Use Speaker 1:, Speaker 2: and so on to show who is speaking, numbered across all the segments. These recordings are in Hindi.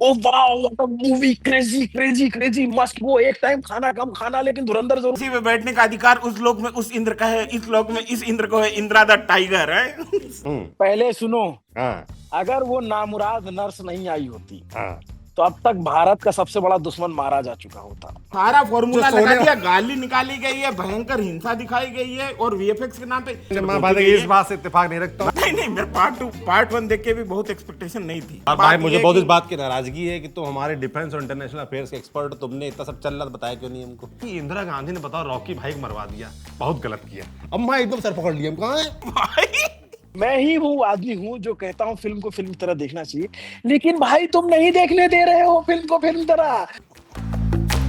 Speaker 1: Oh wow what a movie, crazy crazy crazy must go, एक टाइम खाना कम खाना लेकिन धुरंधर जरूर।
Speaker 2: इसी में बैठने का अधिकार उस लोक में उस इंद्र का है, इस लोक में इस इंद्र को है, इंद्रा द टाइगर है।
Speaker 1: पहले सुनो,
Speaker 3: हाँ
Speaker 1: अगर वो नामुराद नर्स नहीं आई होती
Speaker 3: हाँ।
Speaker 1: तो अब तक भारत का सबसे बड़ा दुश्मन मारा जा चुका होता।
Speaker 2: सारा
Speaker 3: जो
Speaker 2: फॉर्मूला लगा
Speaker 3: सोने
Speaker 2: दिया, गाली निकाली गई है, भयंकर हिंसा दिखाई गई है और वीएफएक्स के नाम पे
Speaker 3: मैं
Speaker 2: धोखी
Speaker 3: बात है
Speaker 2: गई
Speaker 3: कि इस
Speaker 2: है।
Speaker 3: बात से इत्तेफाक नहीं रखता हूँ।
Speaker 2: नहीं नहीं, मेरे पार्ट 1 देख के भी बहुत एक्सपेक्टेशन नहीं थी।
Speaker 3: और भाई
Speaker 2: बात
Speaker 3: मुझे
Speaker 2: ये
Speaker 3: बहुत
Speaker 2: कि
Speaker 3: इस बात की नाराजगी है कि तुम हमारे डिफेंस और इंटरनेशनल अफेयर्स के एक्सपर्ट, तुमने इतना सब चल रहा बताया क्यों नहीं हमको कि इंदिरा गांधी ने बताओ रॉकी भाई को मरवा दिया, बहुत गलत किया। अब मैं एकदम सर पकड़ लिया, हम कहाँ है
Speaker 2: भाई
Speaker 1: मैं ही वो आदमी हूँ जो कहता हूँ फिल्म को फिल्म की तरह देखना चाहिए, लेकिन भाई तुम नहीं देखने दे रहे हो फिल्म को फिल्म तरह।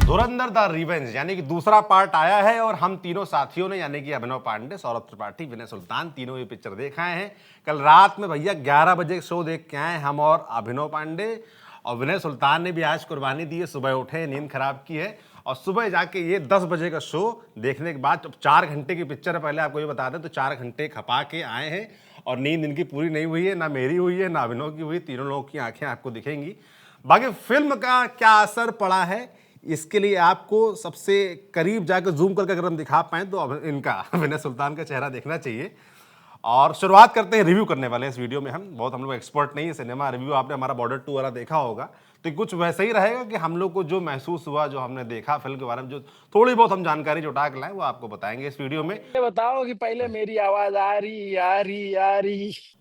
Speaker 3: धुरंधर द रिवेंज यानी कि दूसरा पार्ट आया है और हम तीनों साथियों ने यानी कि अभिनव पांडे, सौरभ त्रिपाठी, विनय सुल्तान, तीनों ये पिक्चर देख आए हैं। कल रात में भैया 11 बजे शो देख के आए हम और अभिनव पांडे, और विनय सुल्तान ने भी आज कुर्बानी दी है, सुबह उठे, नींद खराब की है और सुबह जाके ये 10 बजे का शो देखने के बाद 4 घंटे की पिक्चर है, पहले आपको ये बता दें तो 4 घंटे खपा के आए हैं और नींद इनकी पूरी नहीं हुई है, ना मेरी हुई है ना अभिनव की हुई, तीनों लोगों की आंखें आपको दिखेंगी। बाकी फिल्म का क्या असर पड़ा है इसके लिए आपको सबसे करीब जाकर जूम करके अगर हम दिखा पाएँ तो इनका विनय सुल्तान का चेहरा देखना चाहिए। और शुरुआत करते हैं रिव्यू करने वाले इस वीडियो में। हम लोग एक्सपर्ट नहीं है सिनेमा रिव्यू, आपने हमारा बॉर्डर 2 वाला देखा होगा तो कुछ वैसा ही रहेगा कि हम लोग को जो महसूस हुआ, जो हमने देखा फिल्म के बारे में, जो थोड़ी बहुत हम जानकारी जुटा के लाए वो आपको बताएंगे इस वीडियो में।
Speaker 1: ये बताओ कि पहले मेरी आवाज आ रही।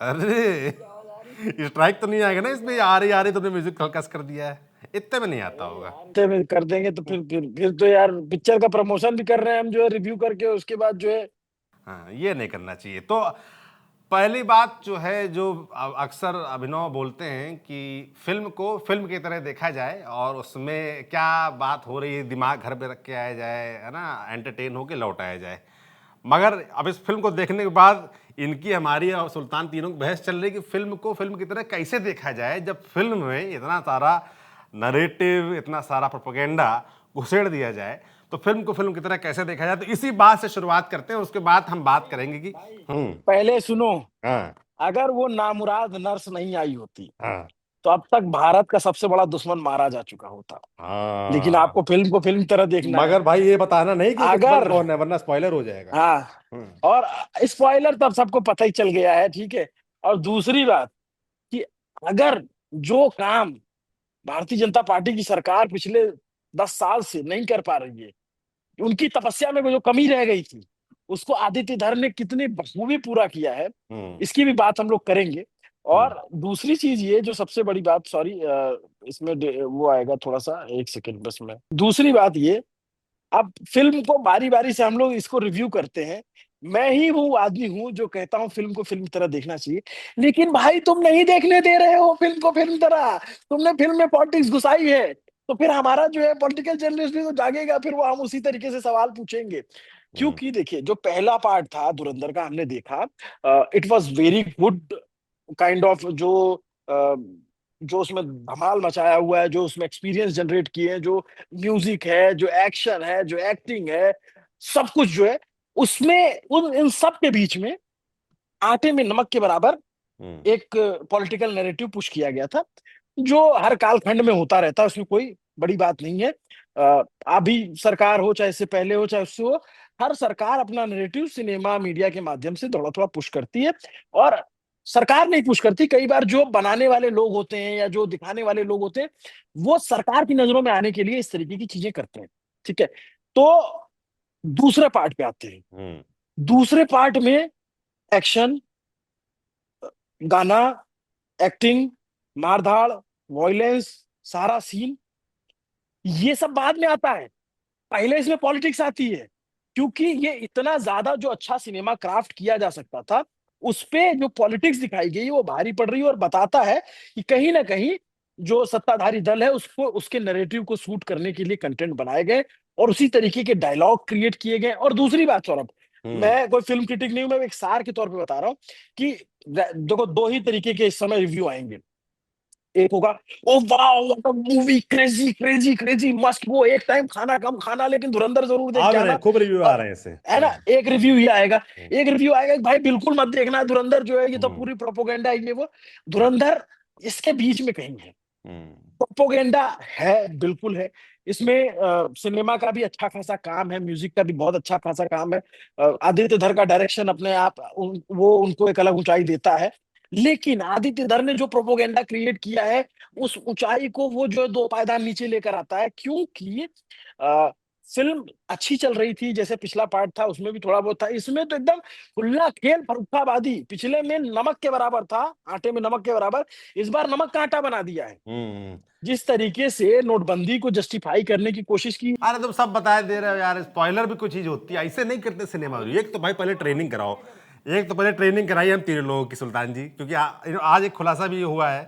Speaker 3: अरे स्ट्राइक तो नहीं आएगा ना इसमें, आ रही तुमने म्यूजिक हल्का कर दिया है, इतने में नहीं आता होगा।
Speaker 1: हफ्ते में कर देंगे तो फिर तो यार पिक्चर का प्रमोशन भी कर रहे हैं हम जो है रिव्यू करके, उसके बाद जो है।
Speaker 3: हाँ ये नहीं करना चाहिए। तो पहली बात जो है, जो अक्सर अभिनव बोलते हैं कि फिल्म को फिल्म की तरह देखा जाए और उसमें क्या बात हो रही है दिमाग घर पे रख के आया जाए, है ना, एंटरटेन होके लौट आया जाए। मगर अब इस फिल्म को देखने के बाद इनकी, हमारी और सुल्तान तीनों की बहस चल रही कि फिल्म को फिल्म की तरह कैसे देखा जाए जब फिल्म में इतना सारा नरेटिव, इतना सारा प्रोपेगेंडा घुसेड़ दिया जाए, तो फिल्म को फिल्म की तरह कैसे देखा जाए। तो इसी बात से शुरुआत करते हैं, उसके बाद हम बात करेंगे कि
Speaker 1: पहले सुनो,
Speaker 3: हाँ
Speaker 1: अगर वो नामुराद नर्स नहीं आई होती
Speaker 3: हाँ
Speaker 1: तो अब तक भारत का सबसे बड़ा दुश्मन मारा जा चुका होता। लेकिन
Speaker 3: हाँ।
Speaker 1: आपको फिल्म को फिल्म तरह देखना है।
Speaker 3: मगर भाई ये बताना नहीं कि दुश्मन
Speaker 1: अगर
Speaker 3: कौन है वरना स्पॉइलर हो जाएगा।
Speaker 1: हाँ, और स्पॉइलर तब सबको पता ही चल गया है, ठीक है। और दूसरी बात कि अगर जो काम भारतीय जनता पार्टी की सरकार पिछले 10 साल से नहीं कर पा रही है, उनकी तपस्या में जो कमी रह गई थी उसको आदित्य धर ने कितनी बखूबी पूरा किया है, इसकी भी बात हम लोग करेंगे। और दूसरी चीज ये जो सबसे बड़ी बात, सॉरी इसमें वो आएगा थोड़ा सा, एक सेकंड बस। में दूसरी बात ये, अब फिल्म को बारी बारी से हम लोग इसको रिव्यू करते हैं। मैं ही वो आदमी हूँ जो कहता हूँ फिल्म को फिल्म की तरह देखना चाहिए, लेकिन भाई तुम नहीं देखने दे रहे हो फिल्म को फिल्म तरह। तुमने फिल्म में पॉलिटिक्स घुसाई है, तो फिर हमारा जो है पॉलिटिकल जर्नलिस्ट भी तो जागेगा, फिर वो हम उसी तरीके से सवाल पूछेंगे। क्योंकि देखिए, जो पहला पार्ट था धुरंधर का हमने देखा, it was very good kind of, uh, जो उसमें धमाल मचाया हुआ है, जो उसमें एक्सपीरियंस जनरेट किए हैं, जो म्यूजिक है, जो एक्शन है, जो एक्टिंग है, सब कुछ जो है उसमें, उन इन सब के बीच में आटे में नमक के बराबर एक पॉलिटिकल नैरेटिव पुश किया गया था, जो हर कालखंड में होता रहता है, उसमें कोई बड़ी बात नहीं है। अभी सरकार हो, चाहे इससे पहले हो, चाहे उससे हो, हर सरकार अपना नैरेटिव सिनेमा मीडिया के माध्यम से थोड़ा थोड़ा पुश करती है। और सरकार नहीं पुश करती, कई बार जो बनाने वाले लोग होते हैं या जो दिखाने वाले लोग होते हैं, वो सरकार की नजरों में आने के लिए इस तरीके की चीजें करते हैं, ठीक है। तो दूसरे पार्ट पे आते हैं। दूसरे पार्ट में एक्शन, गाना, एक्टिंग, मारधाड़, वॉयलेंस, सारा सीन, ये सब बाद में आता है। पहले इसमें पॉलिटिक्स आती है, क्योंकि ये इतना ज्यादा जो अच्छा सिनेमा क्राफ्ट किया जा सकता था, उस पे जो पॉलिटिक्स दिखाई गई वो भारी पड़ रही है, और बताता है कि कहीं ना कहीं जो सत्ताधारी दल है उसको, उसके नैरेटिव को सूट करने के लिए कंटेंट बनाए गए और उसी तरीके के डायलॉग क्रिएट किए गए। और दूसरी बात सौरभ, मैं कोई फिल्म क्रिटिक नहीं हूं, मैं एक सार के तौर पे बता रहा हूं कि देखो, दो ही तरीके के इस समय रिव्यू आएंगे। एक होगा, oh wow what a movie, crazy crazy crazy must go, एक टाइम खाना कम खाना लेकिन धुरंधर जरूर देख
Speaker 3: आ
Speaker 1: के
Speaker 3: भी रहे
Speaker 1: आना।
Speaker 3: हैं, खूब रिव्यू आ
Speaker 1: और
Speaker 3: रहे हैं इससे।
Speaker 1: है ना, एक रिव्यू ये आएगा। एक रिव्यू आएगा कि भाई बिल्कुल मत देखना धुरंधर, जो है ये तो पूरी प्रोपोगेंडा है, ये वो। धुरंधर इसके बीच में कहीं है। प्रोपोगेंडा है, बिल्कुल है इसमें। सिनेमा का भी अच्छा खासा काम है, म्यूजिक का भी बहुत अच्छा खासा काम है। आदित्य धर का डायरेक्शन अपने आप वो उनको एक अलग ऊंचाई देता है। लेकिन आदित्य धर ने जो प्रोपोगेंडा क्रिएट किया है, उस ऊंचाई को वो जो 2 पायदान नीचे लेकर आता है। क्योंकि आ, फिल्म अच्छी चल रही थी, जैसे पिछला पार्ट था उसमें भी थोड़ा बहुत था, इसमें तो एकदम खुला खेल फरुखाबादी। पिछले में नमक के बराबर था, आटे में नमक के बराबर, इस बार नमक का आटा बना दिया है।
Speaker 3: हम्म।
Speaker 1: जिस तरीके से नोटबंदी को जस्टिफाई करने की कोशिश की।
Speaker 3: अरे तुम सब बताए दे रहे हो यार, स्पॉइलर भी कुछ चीज होती है, ऐसे नहीं करते सिनेमा में। एक तो भाई पहले ट्रेनिंग कराओ, एक तो पहले ट्रेनिंग कराई हम तीनों लोगों की सुल्तान जी, क्योंकि आज एक खुलासा भी हुआ है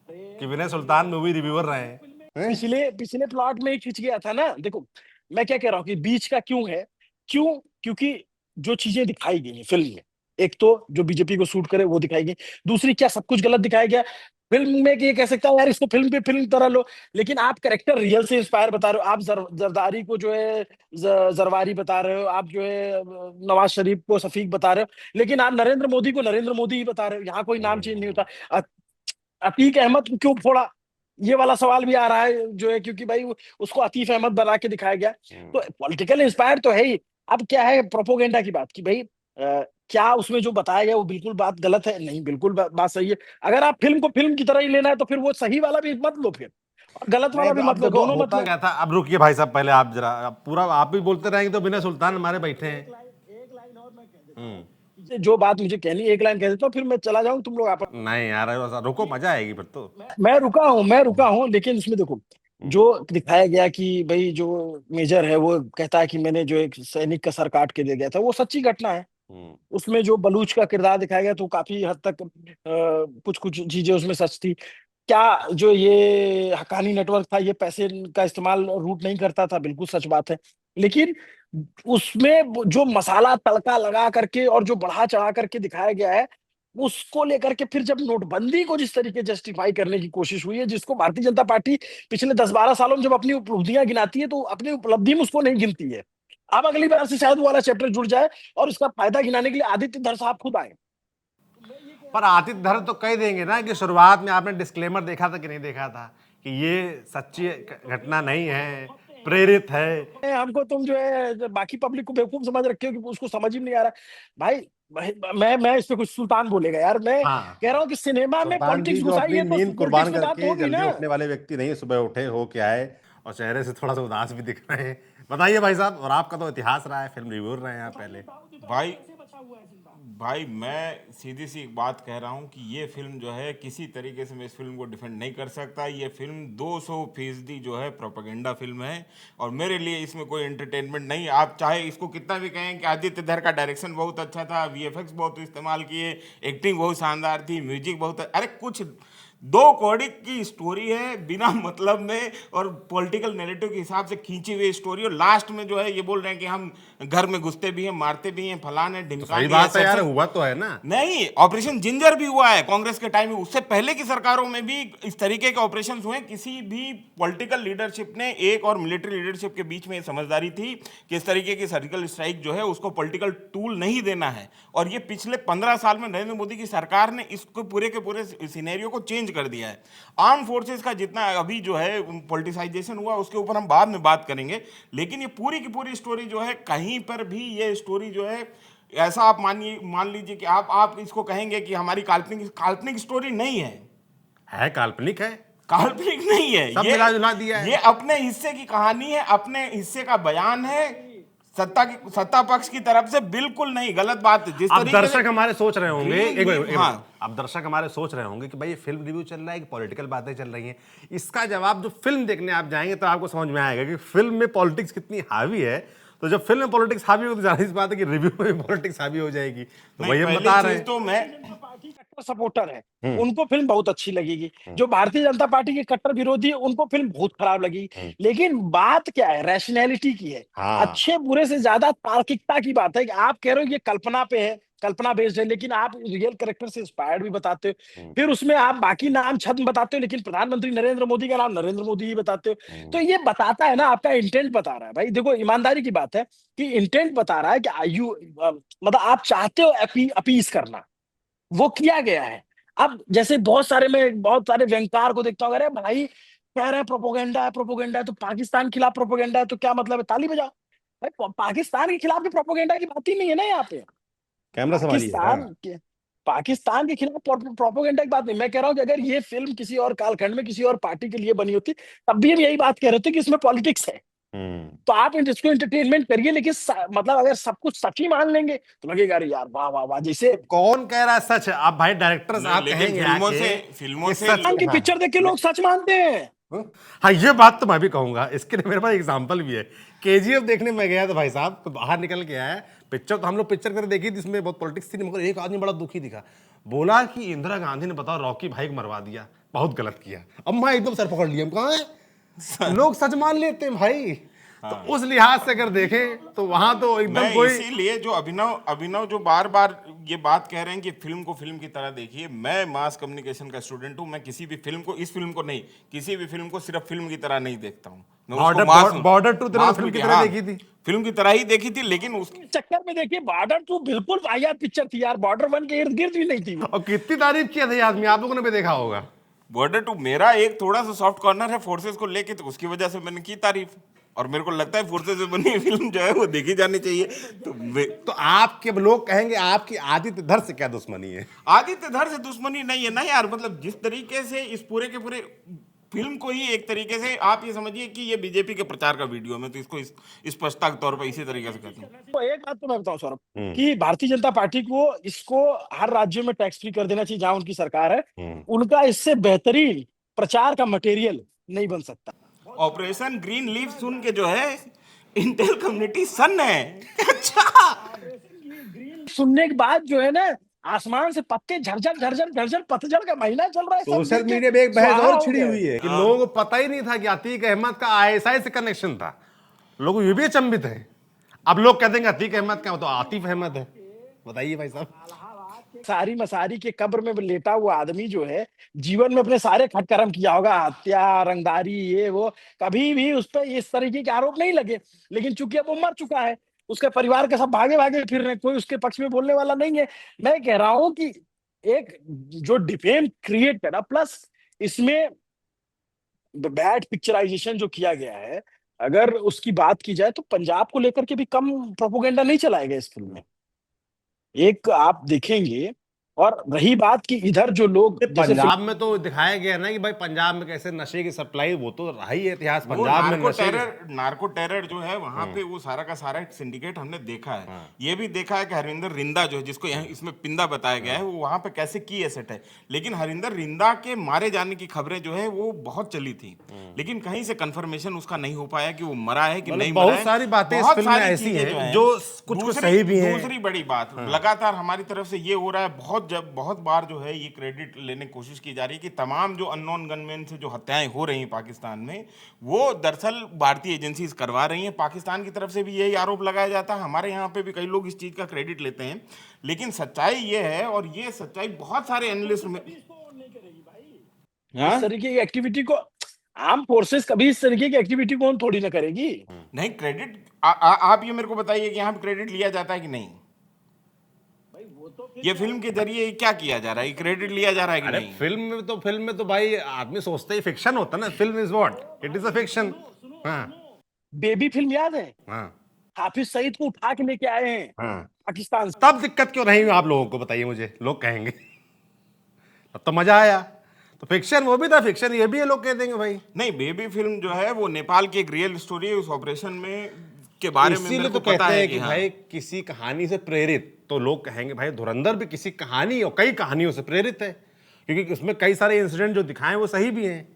Speaker 3: कि विनय सुल्तान मूवी रिव्यूअर रहे हैं।
Speaker 1: पिछले पिछले प्लॉट में ही खिंच गया था ना। देखो मैं क्या कह रहा हूँ कि बीच का क्यों है, क्यों, क्योंकि जो चीजें दिखाई गई हैं फिल्म में, एक तो जो बीजेपी को सूट करे वो दिखाई गई, दूसरी क्या सब कुछ गलत दिखाया गया फिल्म में कि ये कह सकता है यार इसको फिल्म पे फिल्म तरह लो। लेकिन आप करेक्टर रियल से इंस्पायर बता रहे हो, आप जरदारी को जो है जरवारी बता रहे हो, आप जो है नवाज शरीफ को शफीक बता रहे हो, लेकिन आप नरेंद्र मोदी को नरेंद्र मोदी ही बता रहे हो, यहाँ कोई नाम चेंज नहीं होता। अतीक अहमद को क्यों फोड़ा, ये वाला सवाल भी आ रहा है जो है, क्योंकि भाई उसको अतीफ अहमद बना के दिखाया गया। तो पॉलिटिकल इंस्पायर तो है ही। अब क्या है प्रोपोगेंडा की बात, कि भाई क्या उसमें जो बताया गया वो बिल्कुल बात गलत है? नहीं, बिल्कुल बात सही है। अगर आप फिल्म को फिल्म की तरह ही लेना है तो फिर वो सही वाला भी मत लो, फिर और गलत
Speaker 3: नहीं
Speaker 1: वाला
Speaker 3: तो
Speaker 1: भी
Speaker 3: अब
Speaker 1: मत लो,
Speaker 3: देखो
Speaker 1: दोनों मत
Speaker 3: होता
Speaker 1: लो।
Speaker 3: क्या था। अब रुकिए भाई साहब, पहले आप जरा, अब पूरा आप भी बोलते रहेंगे तो विनय सुल्तान हमारे बैठे हैं।
Speaker 1: एक लाइन और मैं कह देता हूँ, जो बात मुझे कहनी, एक लाइन कह देता हूँ, फिर मैं चला जाऊं, तुम लोग आपस।
Speaker 3: नहीं यार ऐसा रुको, मजा आएगी फिर तो।
Speaker 1: मैं रुका हूं, लेकिन इसमें देखो जो दिखाया गया कि भाई जो मेजर है वो कहता है कि मैंने जो एक सैनिक का सर काट के दे गया था, वो सच्ची घटना है। उसमें जो बलूच का किरदार दिखाया गया तो काफी हद तक कुछ कुछ चीजें उसमें सच थी। क्या जो ये हक्कानी नेटवर्क था ये पैसे का इस्तेमाल रूट नहीं करता था? बिल्कुल सच बात है। लेकिन उसमें जो मसाला तड़का लगा करके और जो बढ़ा चढ़ा करके दिखाया गया है, उसको लेकर के फिर जब नोटबंदी को जिस तरीके जस्टिफाई करने की कोशिश हुई है, जिसको भारतीय जनता पार्टी पिछले 10-12 सालों में जब अपनी उपलब्धियां गिनाती है तो अपनी उपलब्धि में उसको नहीं गिनती है। अब अगली बार से शायद वो वाला चैप्टर जुड़ जाए और उसका फायदा गिनाने के लिए आदित्य धर साहब खुद आए।
Speaker 3: पर आतिथ्य धर्म तो कह देंगे ना कि शुरुआत में आपने डिस्क्लेमर देखा था कि नहीं देखा था कि ये सच्ची घटना नहीं है, प्रेरित है।
Speaker 1: हमको तुम जो है बाकी पब्लिक को बेवकूफ समझ रखे हो कि उसको समझ ही नहीं आ रहा। भाई भाई, मैं इस पे कुछ सुल्तान बोलेगा यार, मैं
Speaker 3: हाँ,
Speaker 1: कह रहा हूँ कि सिनेमा में
Speaker 3: सुल्तान जी
Speaker 1: पॉलिटिक्स
Speaker 3: जो
Speaker 1: घुसाई
Speaker 3: अपनी
Speaker 1: है तो
Speaker 3: नींद
Speaker 1: पॉलिटिक्स
Speaker 3: कुर्बान
Speaker 1: पे बात
Speaker 3: करके
Speaker 1: होगी
Speaker 3: जल्दी
Speaker 1: ना।
Speaker 3: उठने वाले व्यक्ति नहीं, सुबह उठे हो के आए और चेहरे से थोड़ा सा उदास भी दिख रहे हैं। बताइए भाई साहब, और आपका तो इतिहास रहा है, फिल्म रिव्यूअर रहे हैं आप पहले।
Speaker 2: भाई भाई मैं सीधी सी एक बात कह रहा हूँ कि ये फिल्म जो है किसी तरीके से मैं इस फिल्म को डिफेंड नहीं कर सकता। ये फिल्म 200% जो है प्रोपेगेंडा फिल्म है और मेरे लिए इसमें कोई एंटरटेनमेंट नहीं। आप चाहे इसको कितना भी कहें कि आदित्य धर का डायरेक्शन बहुत अच्छा था, वीएफएक्स बहुत इस्तेमाल किए, एक्टिंग बहुत शानदार थी, म्यूजिक बहुत, अरे कुछ 2 कौड़ी की स्टोरी है बिना मतलब में और पॉलिटिकल नैरेटिव के हिसाब से खींची हुई स्टोरी, और लास्ट में जो है ये बोल रहे हैं कि हम घर में घुसते भी हैं, मारते भी हैं, फलाने
Speaker 3: तो
Speaker 2: ढिमकाने
Speaker 3: सही
Speaker 2: भी हैं,
Speaker 3: बात है यार,
Speaker 2: सबसे
Speaker 3: हुआ तो है ना।
Speaker 2: नहीं। ऑपरेशन जिंजर भी हुआ है कांग्रेस के टाइम में, उससे पहले की सरकारों में भी इस तरीके के ऑपरेशन हुए। किसी भी पॉलिटिकल लीडरशिप ने एक और मिलिट्री लीडरशिप के बीच में समझदारी थी कि इस तरीके की सर्जिकल स्ट्राइक जो है उसको पॉलिटिकल टूल नहीं देना है। और ये पिछले 15 साल में नरेंद्र मोदी की सरकार ने इसको पूरे के पूरे सिनेरियो को चेंज कर दिया है। आर्म फोर्सेस का जितना अभी जो है पॉलिटिसाइजेशन हुआ उसके ऊपर हम बाद में बात करेंगे, लेकिन ये पूरी की पूरी स्टोरी जो है कहीं पर भी ये स्टोरी जो है ऐसा आप मान लीजिए कि आप इसको कहेंगे कि हमारी काल्पनिक काल्पनिक स्टोरी नहीं है।
Speaker 3: है काल्पनिक है,
Speaker 2: काल्पनिक नहीं है,
Speaker 3: सब मिला जुला दिया है।
Speaker 2: ये अपने हिस्से की कहानी है, अपने हिस्से का बयान है। सत्ता पक्ष की तरफ से बिल्कुल नहीं, गलत बात है। जिस
Speaker 3: अब
Speaker 2: तरीके
Speaker 3: दर्शक
Speaker 2: से
Speaker 3: हमारे सोच रहे होंगे, एक मिनट,
Speaker 2: हाँ,
Speaker 3: अब दर्शक हमारे सोच रहे होंगे कि भाई ये फिल्म रिव्यू चल रहा है कि पॉलिटिकल बातें चल रही हैं। इसका जवाब जो फिल्म देखने आप जाएंगे तो आपको समझ में आएगा कि फिल्म में पॉलिटिक्स कितनी हावी है। तो जब फिल्म में पॉलिटिक्स हावी होगी तो जाहिर सी बात है कि रिव्यू में भी पॉलिटिक्स हावी हो जाएगी। तो
Speaker 2: नहीं,
Speaker 3: वही हम
Speaker 2: पहली
Speaker 3: बता रहे
Speaker 2: चीज
Speaker 3: हैं।
Speaker 2: तो मैं
Speaker 1: पार्टी कट्टर सपोर्टर है, उनको फिल्म बहुत अच्छी लगेगी। जो भारतीय जनता पार्टी के कट्टर विरोधी है उनको फिल्म बहुत खराब लगेगी। लेकिन बात क्या है, रैशनैलिटी की है।
Speaker 3: हाँ,
Speaker 1: अच्छे बुरे से ज्यादा तार्किकता की बात है कि आप कह रहे हो ये कल्पना पे है, कल्पना बेस्ड है, लेकिन आप रियल कैरेक्टर से इंस्पायर्ड भी बताते हो। फिर उसमें आप बाकी नाम छद्म बताते हो, लेकिन प्रधानमंत्री नरेंद्र मोदी का नाम नरेंद्र मोदी ही बताते हो। तो ये बताता है ना, आपका इंटेंट बता रहा है। भाई देखो ईमानदारी की बात है कि इंटेंट बता रहा है कि आयु मतलब आप चाहते हो अपीज करना, वो किया गया है। अब जैसे मैं बहुत सारे व्यंगकार को देखता हूँ, अरे भाई कह रहे हैं प्रोपोगेंडा है, तो पाकिस्तान के खिलाफ प्रोपोगेंडा है, तो क्या मतलब है, ताली बजाओ भाई। पाकिस्तान के खिलाफ भी प्रोपोगेंडा की बात ही नहीं है ना यहाँ पे।
Speaker 3: कैमरा संभालिए। हाँ।
Speaker 1: पाकिस्तान के पाकिस्तान के खिलाफ प्रोपोगेंडा की बात नहीं। मैं कह रहा हूँ कि अगर ये फिल्म किसी और कालखंड में किसी और पार्टी के लिए बनी होती, तब भी हम यही बात कह रहे थे कि इसमें पॉलिटिक्स है।
Speaker 3: हम्म।
Speaker 1: तो आप इसको एंटरटेनमेंट करिए, लेकिन मतलब अगर सब कुछ सच ही मान लेंगे तो लगेगा अरे यार वाह वाह वाह, जैसे
Speaker 3: कौन कह रहा है सच है? आप भाई डायरेक्टर
Speaker 2: नहीं,
Speaker 3: साहब
Speaker 2: लेकिन
Speaker 3: कहेंगे
Speaker 2: फिल्मों
Speaker 3: आके
Speaker 2: से फिल्मों
Speaker 3: कि
Speaker 2: से
Speaker 3: सच।
Speaker 1: की
Speaker 3: हाँ।
Speaker 1: पिक्चर देख के लोग सच मानते हैं।
Speaker 3: हाँ, ये बात तो मैं भी कहूंगा। इसके लिए मेरे पास एग्जांपल भी है। केजीएफ देखने में गया था भाई साहब, तो बाहर निकल के आया। पिक्चर तो हम लोग पिक्चर कर देखी थी, इसमें बहुत पॉलिटिक्स थी, मगर एक आदमी बड़ा दुखी दिखा। बोला कि इंदिरा गांधी ने बताओ रॉकी भाई को मरवा दिया, बहुत गलत किया। अब मैं एकदम सर पकड़ लिया, कहाँ है लोग सच मान लेते हैं भाई। तो उस लिहाज से अगर देखें तो वहां तो एकदम
Speaker 2: मैं
Speaker 3: कोई।
Speaker 2: इसीलिए जो अभिनव अभिनव जो बार बार ये बात कह रहे हैं कि फिल्म को फिल्म की तरह देखिए, मैं मास कम्युनिकेशन का स्टूडेंट हूं। मैं किसी भी फिल्म को, इस फिल्म को नहीं, किसी भी फिल्म को सिर्फ फिल्म की तरह नहीं देखता हूं। मैं उसको
Speaker 3: बॉर्डर टू
Speaker 2: मास
Speaker 3: फिल्म की
Speaker 2: हाँ,
Speaker 3: तरह देखी थी।
Speaker 2: फिल्म की तरह ही देखी थी, लेकिन उस
Speaker 1: चक्कर में देखिए बॉर्डर 2 बिल्कुल वाहियात पिक्चर थी यार, बॉर्डर 1 के इर्द गिर्द भी नहीं थी वो।
Speaker 3: और कितनी तारीफ किया था ये आदमी, आप लोगों ने भी देखा होगा।
Speaker 2: बॉर्डर टू मेरा एक थोड़ा सा सॉफ्ट कॉर्नर है फोर्सेस को लेके, तो उसकी वजह से मैंने की तारीफ। और मेरे को लगता है फोर्सेस से बनी फिल्म जो है वो देखी जानी चाहिए।
Speaker 3: तो आपके लोग कहेंगे आपकी आदित्य धर से क्या दुश्मनी है?
Speaker 2: आदित्य धर से दुश्मनी नहीं है ना यार, मतलब जिस तरीके से इस पूरे के पूरे फिल्म को ही एक तरीके से आप ये समझिए कि ये बीजेपी के प्रचार का वीडियो, में तो इसको स्पष्टता के तौर पर इसी तरीके से कहता हूँ।
Speaker 1: तो एक बात तो मैं बताऊं सौरभ, कि भारतीय जनता पार्टी को इसको हर राज्य में टैक्स फ्री कर देना चाहिए जहां उनकी सरकार है। उनका इससे बेहतरीन प्रचार का मटेरियल नहीं बन सकता।
Speaker 2: ऑपरेशन ग्रीन लीफ सुन के जो है इंटेल कम्युनिटी सन है। अच्छा,
Speaker 1: सुनने के बाद जो है ना, आसमान से पत्ते झरझर झरझर झरझर, पतझड़ का महीना चल रहा है, सब
Speaker 3: सोशल
Speaker 1: देख के
Speaker 3: मीडिया पे एक बहस
Speaker 1: स्वाहा
Speaker 3: और
Speaker 1: हो
Speaker 3: छिड़ी
Speaker 1: गए।
Speaker 3: हुई है कि लोगों को पता ही नहीं था कि अतीक अहमद का आईएसआई से कनेक्शन था। लोग ये भी अचंभित है। अब लोग कहते हैं कि अतीक अहमद क्या, तो आतिफ अहमद है। बताइए भाई साहब।
Speaker 1: सारी मसारी के कब्र में लेटा हुआ आदमी जो है, जीवन में अपने सारे खटकर्म किया होगा, हत्या रंगदारी ये वो, कभी भी उस पर इस तरीके के आरोप नहीं लगे। लेकिन चूंकि अब वो मर चुका है, उसके परिवार के सब भागे भागे फिर रहे, कोई उसके पक्ष में बोलने वाला नहीं है। मैं कह रहा हूं कि एक जो डिफेम क्रिएट करा, प्लस इसमें बैड पिक्चराइजेशन जो किया गया है, अगर उसकी बात की जाए तो पंजाब को लेकर के भी कम प्रोपोगेंडा नहीं चलाया गया इस फिल्म में। एक आप देखेंगे, और रही बात कि इधर जो लोग जैसे
Speaker 3: पंजाब में तो दिखाया गया ना कि भाई पंजाब में कैसे नशे की सप्लाई, वो तो रहा ही है इतिहास
Speaker 2: वो
Speaker 3: पंजाब में नशे
Speaker 2: नार्को टेरर जो है वहां पे, वो सारा का सारा एक सिंडिकेट हमने देखा है। ये भी देखा है कि हरिंदर रिंदा जो है, जिसको यहाँ इसमें पिंदा बताया गया है, वो वहां पे कैसे की एसेट है। लेकिन हरिंदर रिंदा के मारे जाने की खबरें जो है वो बहुत चली थी, लेकिन कहीं से कंफर्मेशन उसका नहीं हो पाया कि वो मरा है कि नहीं मरा है।
Speaker 3: बहुत सारी बातें इस फिल्म में ऐसी हैं जो कुछ सही भी हैं।
Speaker 2: दूसरी बड़ी बात, लगातार हमारी तरफ से ये हो रहा है, बहुत बार जो है ये क्रेडिट लेने की कोशिश की जा रही है कि तमाम जो अननोन गनमैन से जो हत्याएं हो रही हैं पाकिस्तान में, वो दरअसल भारतीय एजेंसीज करवा रही हैं। पाकिस्तान की तरफ से भी यही आरोप लगाया जाता है, हमारे यहाँ पे भी कई लोग इस चीज का क्रेडिट लेते हैं। लेकिन सच्चाई ये है, और ये सच्चाई बहुत सारे एनालिस्ट में,
Speaker 1: इस तरीके की एक्टिविटी को आर्म फोर्सेस कभी इस तरीके की एक्टिविटी को थोड़ी ना करेगी।
Speaker 2: नहीं क्रेडिट, आप ये मेरे को बताइए कि यहाँ पे क्रेडिट लिया जाता है कि नहीं? ये फिल्म के जरिए क्या किया जा रहा है, क्रेडिट लिया जा रहा है कि नहीं?
Speaker 3: फिल्म में तो भाई आदमी सोचता ही फिक्शन होता ना। Film is what, it is a fiction. हाँ।
Speaker 1: बेबी फिल्म याद है,
Speaker 3: हाँ।
Speaker 1: हाफिज सईद को उठा के लेके आए हैं
Speaker 3: हाँ।
Speaker 1: पाकिस्तान से।
Speaker 3: तब दिक्कत क्यों रही आप लोगों को, बताइए मुझे। लोग कहेंगे तब तो मजा आया, तो फिक्शन वो भी था, फिक्शन ये भी है, लोग कह देंगे भाई।
Speaker 2: नहीं, बेबी फिल्म जो है वो नेपाल की एक रियल स्टोरी है, उस ऑपरेशन में के बारे में
Speaker 3: इसीलिए
Speaker 2: मेरे
Speaker 3: तो
Speaker 2: को पता
Speaker 3: कहते
Speaker 2: है
Speaker 3: हैं कि
Speaker 2: हाँ।
Speaker 3: भाई किसी कहानी से प्रेरित, तो लोग कहेंगे भाई धुरंधर भी किसी कहानी और कई कहानियों से प्रेरित है, क्योंकि उसमें कई सारे इंसिडेंट जो दिखाए वो सही भी हैं,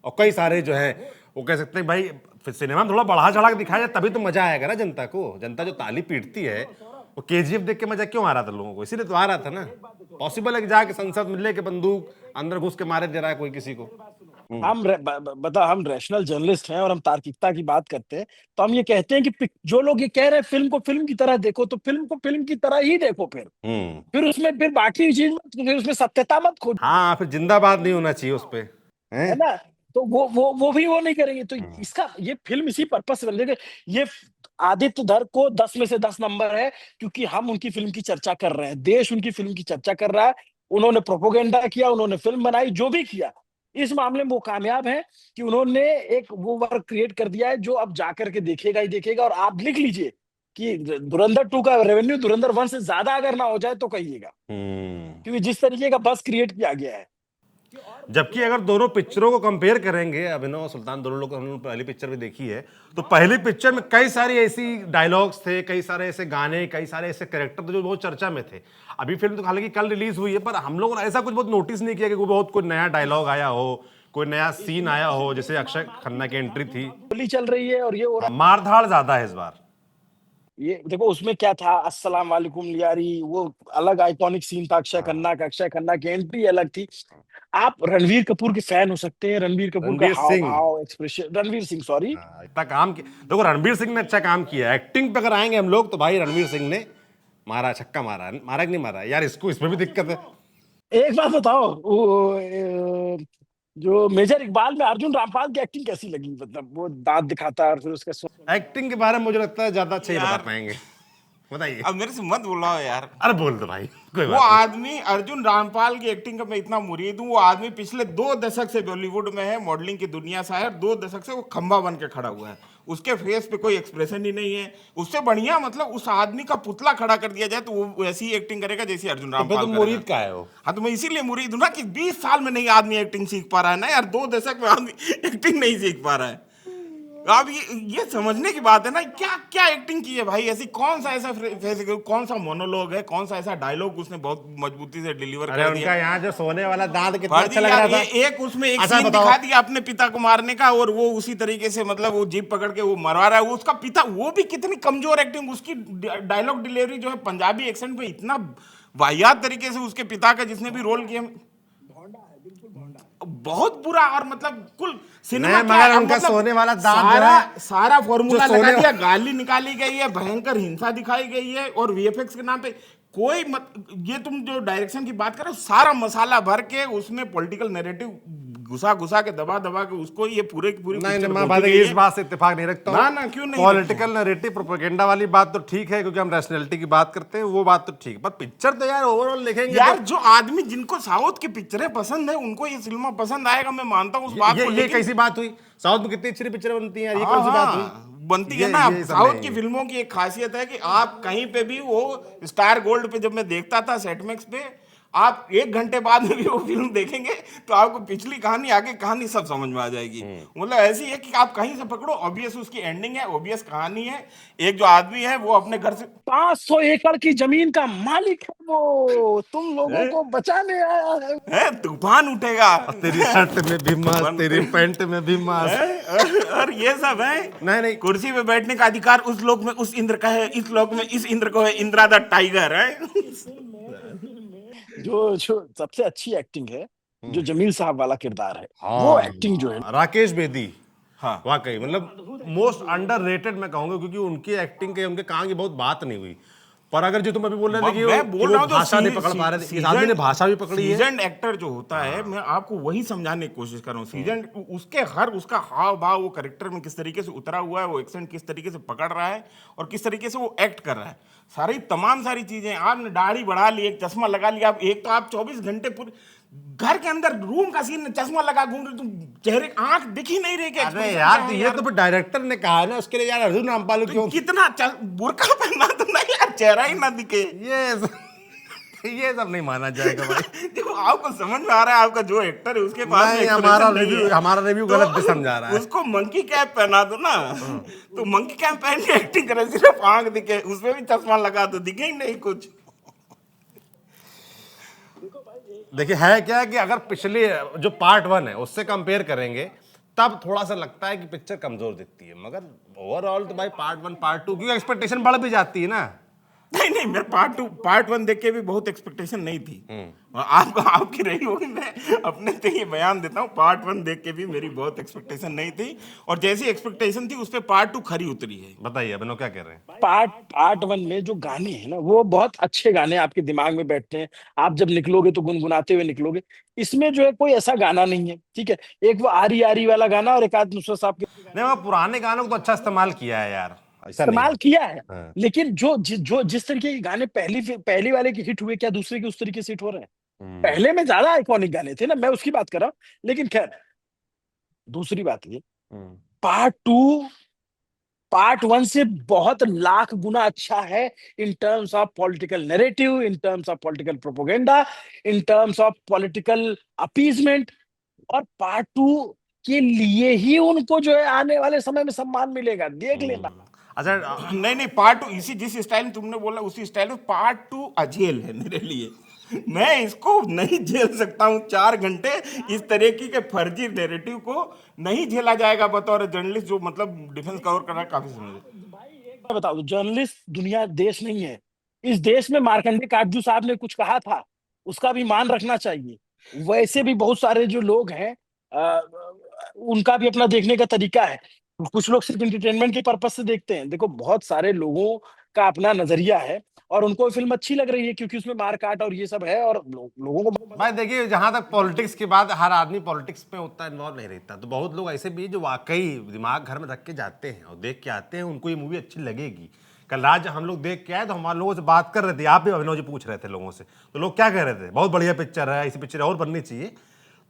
Speaker 3: और कई सारे जो है वो कह सकते हैं भाई सिनेमा में थोड़ा बढ़ा चढ़ा के दिखाया जाए तभी तो मजा आएगा ना जनता को। जनता जो ताली पीटती है, वो केजीएफ देख के मजा क्यों आ रहा था लोगों को? इसीलिए तो आ रहा था ना। पॉसिबल है कि जाके संसद में लेके बंदूक अंदर घुस के मारे दे रहा है कोई किसी को।
Speaker 1: हम हम रैशनल जर्नलिस्ट हैं और हम तार्किकता की बात करते हैं, तो हम ये कहते हैं कि जो लोग ये कह रहे हैं फिल्म को फिल्म की तरह देखो, तो फिल्म को फिल्म की तरह ही देखो। फिर उसमें फिर बाकी चीज फिर उसमें सत्यता मत खोजो।
Speaker 3: हाँ, फिर जिंदाबाद नहीं होना चाहिए उस पे,
Speaker 1: है ना? तो वो भी वो नहीं करेंगे। तो इसका ये फिल्म इसी पर्पस से बन रही है। ये आदित्य धर को 10 में से 10 नंबर है, क्योंकि हम उनकी फिल्म की चर्चा कर रहे हैं, देश उनकी फिल्म की चर्चा कर रहा है। उन्होंने प्रोपोगेंडा किया, उन्होंने फिल्म बनाई, जो भी किया, इस मामले में वो कामयाब है कि उन्होंने एक वो वर्क क्रिएट कर दिया है जो अब जाकर के देखेगा ही देखेगा। और आप लिख लीजिए कि धुरंधर 2 का रेवेन्यू धुरंधर 1 से ज्यादा अगर ना हो जाए तो कहिएगा, क्योंकि जिस तरीके का बस क्रिएट किया गया है।
Speaker 3: जबकि अगर दोनों पिक्चरों को कंपेयर करेंगे, अभिनव और सुल्तान दोनों लोग, हमने पहली पिक्चर भी देखी है, तो पहली पिक्चर में कई सारी ऐसी डायलॉग्स थे, कई सारे ऐसे गाने, कई सारे ऐसे कैरेक्टर थे जो बहुत चर्चा में थे। अभी फिल्म तो हालांकि कल रिलीज हुई है, पर हम लोगों ने ऐसा कुछ बहुत नोटिस नहीं किया कि कोई नया डायलॉग आया हो, कोई नया सीन आया हो, जैसे अक्षय खन्ना की एंट्री थी।
Speaker 1: गोली चल रही है और ये हो रहा
Speaker 3: मारधाड़ ज्यादा है इस बार।
Speaker 1: ये देखो उसमें क्या था, अस्सलाम वालेकुम लियारी, वो अलग आइकॉनिक सीन था अक्षय खन्ना का, अक्षय खन्ना की एंट्री अलग थी। आप रणवीर कपूर के फैन हो सकते हैं, रणवीर कपूर का
Speaker 3: रणवीर
Speaker 1: हाव
Speaker 3: सिंह।
Speaker 1: भाव एक्सप्रेशन, रणवीर सिंह सॉरी,
Speaker 3: इतना काम किया, देखो रणवीर सिंह ने अच्छा काम किया। एक्टिंग पे अगर आएंगे हम लोग, तो भाई रणवीर सिंह ने मारा, छक्का मारा, मारा कि नहीं मारा यार, इसको इसमें भी दिक्कत है।
Speaker 1: एक बात बताओ, वो जो मेजर इकबाल में अर्जुन रामपाल की एक्टिंग कैसी लगी? मतलब वो दांत दिखाता है और फिर उसका
Speaker 3: एक्टिंग के बारे में मुझे लगता है ज्यादा अच्छा ही बता
Speaker 2: यार,
Speaker 3: पाएंगे, बताइए।
Speaker 2: अब मेरे से मत बुलाओ यार।
Speaker 3: अरे बोल दो भाई, कोई
Speaker 2: वो
Speaker 3: बात नहीं।
Speaker 2: आदमी अर्जुन रामपाल की एक्टिंग का मैं इतना मुरीद हूँ। वो आदमी पिछले 2 दशक से बॉलीवुड में है, मॉडलिंग की दुनिया से है, और 2 दशक से वो खंबा बन के खड़ा हुआ है। उसके फेस पे कोई एक्सप्रेशन ही नहीं है। उससे बढ़िया मतलब उस आदमी का पुतला खड़ा कर दिया जाए तो वो वैसी ही एक्टिंग करेगा जैसी अर्जुन
Speaker 3: तो फिर
Speaker 2: रामपाल
Speaker 3: तो
Speaker 2: करेगा।
Speaker 3: मुरीद का है वो।
Speaker 2: हाँ, तो मैं इसीलिए मुरीद हूँ ना कि 20 साल में नहीं आदमी एक्टिंग सीख पा रहा है ना यार, 2 दशक में आदमी एक्टिंग नहीं सीख पा रहा है। अब ये समझने की बात है ना, क्या क्या एक्टिंग की है भाई ऐसी, कौन सा ऐसा कौन सा मोनोलॉग है, कौन सा ऐसा डायलॉग उसने बहुत मजबूती से डिलीवर
Speaker 3: अरे
Speaker 2: कर
Speaker 3: उनका
Speaker 2: दिया।
Speaker 3: यहाँ जो सोने वाला दांत कितना
Speaker 2: फर्जी
Speaker 3: अच्छा लग
Speaker 2: यार,
Speaker 3: रहा था।
Speaker 2: एक उसमें एक
Speaker 3: अच्छा
Speaker 2: सीन
Speaker 3: बताओ।
Speaker 2: दिखा दिया अपने पिता को मारने का, और वो उसी तरीके से मतलब वो जीप पकड़ के वो मरवा रहा है, वो उसका पिता, वो भी कितनी कमजोर एक्टिंग, उसकी डायलॉग डिलीवरी जो है पंजाबी एक्सेंट में इतना वाहियात तरीके से उसके पिता का जिसने भी रोल किया, बहुत बुरा। और मतलब कुल सिनेमा
Speaker 3: नहीं,
Speaker 2: क्या
Speaker 3: मगर
Speaker 2: है,
Speaker 3: उनका
Speaker 2: मतलब
Speaker 3: सोने वाला दांत जो
Speaker 2: सारा
Speaker 3: है,
Speaker 2: सारा फॉर्मूला
Speaker 3: जो
Speaker 2: लगा
Speaker 3: सोने
Speaker 2: दिया, गाली निकाली गई है, भयंकर हिंसा दिखाई गई है, और वीएफएक्स के नाम पे कोई मत, ये तुम जो डायरेक्शन की बात कर रहे हो, सारा मसाला भर के उसमें पॉलिटिकल नैरेटिव घुसा घुसा के दबा दबा के उसको ये पूरे की पूरी
Speaker 3: नहीं
Speaker 2: पिक्चर
Speaker 3: नहीं, मैं
Speaker 2: रोकी
Speaker 3: बात
Speaker 2: गई
Speaker 3: इस
Speaker 2: है।
Speaker 3: बात से इत्तेफाक नहीं रखता हूँ।
Speaker 2: ना ना, क्यों नहीं
Speaker 3: पॉलिटिकल नैरेटिव प्रोपेगेंडा वाली बात तो ठीक है, क्योंकि हम रैशनैलिटी की बात करते हैं, वो बात तो ठीक है, पर पिक्चर तो यार ओवरऑल देखेंगे
Speaker 2: यार,
Speaker 3: तो
Speaker 2: जो आदमी जिनको साउथ की पिक्चरें पसंद है उनको ये सिनेमा पसंद आएगा, मैं मानता हूँ उस बात को,
Speaker 3: ये
Speaker 2: लेकिन
Speaker 3: कैसी बात हुई? साउथ में कितनी अच्छी पिक्चरें बनती हैं यार, ये
Speaker 2: हाँ
Speaker 3: कौन सी बात हुई?
Speaker 2: हाँ, बनती है
Speaker 3: ये
Speaker 2: ना।
Speaker 3: सब
Speaker 2: साउथ
Speaker 3: नहीं
Speaker 2: की
Speaker 3: है।
Speaker 2: फिल्मों की एक खासियत है कि आप कहीं पे भी, वो स्टार गोल्ड पे जब मैं देखता था सेटमैक्स पे, आप 1 घंटे बाद में भी वो फिल्म देखेंगे तो आपको पिछली कहानी आगे कहानी सब समझ में आ जाएगी। मतलब ऐसी है कि आप कहीं से पकड़ो, ऑब्वियस उसकी एंडिंग है, ऑब्वियस कहानी है। एक जो आदमी है वो अपने घर से
Speaker 1: 500 एकड़ की जमीन का मालिक है, वो तुम लोगों को बचाने आया है।
Speaker 2: तूफान उठेगा,
Speaker 3: तेरी शर्ट में भी मस्त, तेरी पैंट में भी मस्त।
Speaker 2: और ये सब है।
Speaker 3: नहीं नहीं,
Speaker 2: कुर्सी पे बैठने का अधिकार उस लोक में उस इंद्र का है, इस लोक में इस इंद्र को है, इंद्रा द टाइगर है।
Speaker 1: जो जो सबसे अच्छी एक्टिंग है, जो जमील साहब वाला किरदार है, वो
Speaker 3: हाँ,
Speaker 1: एक्टिंग जो है,
Speaker 3: राकेश बेदी,
Speaker 2: हाँ,
Speaker 3: वाकई मतलब मोस्ट अंडररेटेड मैं कहूंगा, क्योंकि उनकी एक्टिंग के, उनके काम की बहुत बात नहीं हुई। पर अगर जो तुम अभी बोल रहे थे कि
Speaker 2: मैं बोल रहा हूँ,
Speaker 3: भाषा नहीं पकड़ पा रहे थे, इस आदमी ने भाषा भी पकड़ी है।
Speaker 2: सीजन एक्टर जो होता है, मैं आपको वही समझाने की कोशिश कर रहा हूँ। सीजन उसके हर उसका हाव भाव, वो करेक्टर में किस तरीके से उतरा हुआ है, वो एक्सेंट किस तरीके से पकड़ रहा है, और किस तरीके से वो एक्ट कर रहा है, सारी तमाम सारी चीजें। आपने दाढ़ी बढ़ा ली, एक चश्मा लगा लिया, आप एक तो आप 24 घंटे पूरे घर के अंदर रूम का सीन, चश्मा लगा घूम रहे, तुम चेहरे आंख दिख ही नहीं रहे कि
Speaker 3: अरे
Speaker 2: expression
Speaker 3: यार,
Speaker 2: क्या
Speaker 3: तो
Speaker 2: है
Speaker 3: ये
Speaker 2: यार।
Speaker 3: तो फिर डायरेक्टर ने कहा है ना, उसके लिए यार अर्जुन रामपाल क्यों?
Speaker 2: कितना बुर्का पहना तो नहीं यार, चेहरा ही ना दिखे।
Speaker 3: ये सब नहीं माना जाएगा भाई।
Speaker 2: जो आपको समझ में आ रहा है, आपका जो एक्टर है उसके पास
Speaker 3: नहीं,
Speaker 2: expression नहीं है,
Speaker 3: हमारा रिव्यू
Speaker 2: तो
Speaker 3: गलत भी समझा रहा है।
Speaker 2: उसको मंकी कैप पहना दो ना, तो मंकी कैप पहन के एक्टिंग करे, सिर्फ आंख दिखे, उसमें भी चश्मा लगा दो, दिखे ही नहीं कुछ।
Speaker 3: देखिए है क्या कि अगर पिछले जो पार्ट 1 है उससे कंपेयर करेंगे, तब थोड़ा सा लगता है कि पिक्चर कमजोर दिखती है, मगर ओवरऑल तो भाई पार्ट 1 पार्ट 2 की एक्सपेक्टेशन बढ़ भी जाती है ना।
Speaker 2: नहीं नहीं, मेरे पार्ट 1 देख के भी बहुत एक्सपेक्टेशन नहीं थी, और आपको आपकी रही होगी। मैं अपने से ये बयान देता हूँ, पार्ट 1 देख के भी मेरी बहुत एक्सपेक्टेशन नहीं थी, और जैसी एक्सपेक्टेशन थी उस पे पार्ट 2 खरी उतरी है।
Speaker 3: बताइए अभिनव क्या कह रहे हैं?
Speaker 1: पार्ट 1 में जो गाने हैं ना, वो बहुत अच्छे गाने आपके दिमाग में बैठते हैं, आप जब निकलोगे तो गुनगुनाते हुए निकलोगे। इसमें जो है कोई ऐसा गाना नहीं है, ठीक है, एक वो आरी आरी वाला गाना और एक आध नुसरत साहब के
Speaker 3: नहीं, वो पुराने गानों को तो अच्छा इस्तेमाल किया है यार, ऐसा नहीं
Speaker 1: इस्तेमाल
Speaker 3: है।
Speaker 1: किया है,
Speaker 3: हाँ।
Speaker 1: लेकिन जो जिस तरीके के गाने पहली वाले के हिट हुए, क्या दूसरे के उस तरीके से हिट हो रहे हैं? पहले में ज्यादा आइकॉनिक गाने थे ना, मैं उसकी बात कर रहा हूँ। लेकिन खैर, दूसरी बात ये, पार्ट टू पार्ट वन से बहुत लाख गुना अच्छा है, in terms of political narrative, in terms of political propaganda, in terms of political appeasement. और पार्ट टू के लिए ही उनको जो है आने वाले समय में सम्मान मिलेगा, देख लेना।
Speaker 3: अच्छा,
Speaker 2: नहीं नहीं, पार्ट टू इसी जिस स्टाइल में तुमने बोला उसी स्टाइल में पार्ट टू अझेल है मेरे लिए। मैं इसको नहीं झेल सकता हूँ 4 घंटे, इस तरीके के फर्जी नैरेटिव को नहीं झेला जाएगा बतौर जर्नलिस्ट जो मतलब डिफेंस कवर कर रहा है काफी समय से।
Speaker 1: मैं बता दूं, जर्नलिस्ट दुनिया देश नहीं है। इस देश में मार्कंडे काटजू साहब ने कुछ कहा था, उसका भी मान रखना चाहिए। वैसे भी बहुत सारे जो लोग हैं, उनका भी अपना देखने का तरीका है। कुछ लोग सिर्फ एंटरटेनमेंट के पर्पज से देखते हैं। देखो, बहुत सारे लोगों का अपना नजरिया है, और उनको फिल्म अच्छी लग रही है क्योंकि उसमें मारकाट और ये सब है, और लोगों को
Speaker 3: भाई देखिए, जहां तक पॉलिटिक्स की बात, हर आदमी पॉलिटिक्स में उतना इन्वॉल्व नहीं रहता, तो बहुत लोग ऐसे भी हैं जो वाकई दिमाग घर में रख के जाते हैं और देख के आते हैं, उनको ये मूवी अच्छी लगेगी। कल रात जब हम लोग देख के आए तो हमारे लोगों से बात कर रहे थे, आप भी अभिनव जी पूछ रहे थे लोगों से, तो लोग क्या कह रहे थे, बहुत बढ़िया पिक्चर है, ऐसी पिक्चर और बननी चाहिए।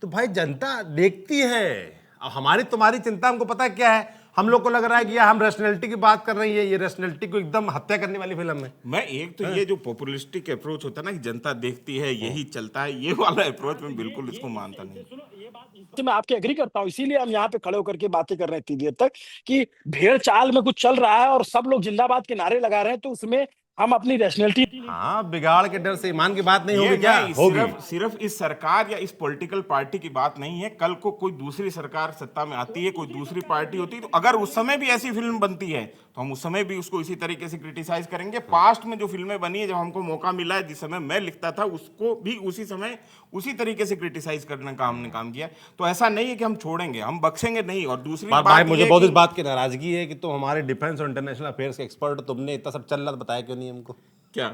Speaker 3: तो भाई जनता देखती है। अब हमारी तुम्हारी चिंता हमको पता है क्या है, हम लोग को लग रहा है कि यार हम रैशनैलिटी की बात कर रहे हैं, ये रैशनैलिटी को एकदम हत्या करने वाली फिल्म है।
Speaker 2: मैं एक तो ये जो पॉपुलिस्टिक अप्रोच होता है ना कि जनता देखती है यही चलता है, ये वाला अप्रोच मैं बिल्कुल इसको मानता नहीं।
Speaker 1: तो मैं आपके एग्री करता हूँ, इसीलिए हम यहाँ पे खड़े होकर के बातें कर रहे हैं इतनी देर तक कि भेड़ चाल में कुछ चल रहा है और सब लोग जिंदाबाद के नारे लगा रहे हैं, तो उसमें हम अपनी रैशनैलिटी।
Speaker 3: हाँ, बिगाड़ के डर से ईमान की बात नहीं
Speaker 2: ये
Speaker 3: होगी क्या?
Speaker 2: नहीं,
Speaker 3: होगी।
Speaker 2: सिर्फ इस सरकार या इस पॉलिटिकल पार्टी की बात नहीं है। कल को कोई दूसरी सरकार सत्ता में आती है, कोई दूसरी पार्टी होती है, तो अगर उस समय भी ऐसी फिल्म बनती है तो हम उस समय भी उसको इसी तरीके से क्रिटिसाइज करेंगे। पास्ट में जो फिल्में बनी है, जब हमको मौका मिला है, जिस समय मैं लिखता था, उसको भी उसी समय उसी तरीके से क्रिटिसाइज करने का हमने काम किया। तो ऐसा नहीं है कि हम छोड़ेंगे, हम बख्शेंगे नहीं। और दूसरी
Speaker 3: भाई
Speaker 2: बात
Speaker 3: मुझे
Speaker 2: ये
Speaker 3: बहुत
Speaker 2: कि-
Speaker 3: इस बात की नाराजगी है कि तुम हमारे डिफेंस और इंटरनेशनल अफेयर्स के एक्सपर्ट, तुमने इतना सब चल रहा था, बताया क्यों नहीं हमको?
Speaker 2: क्या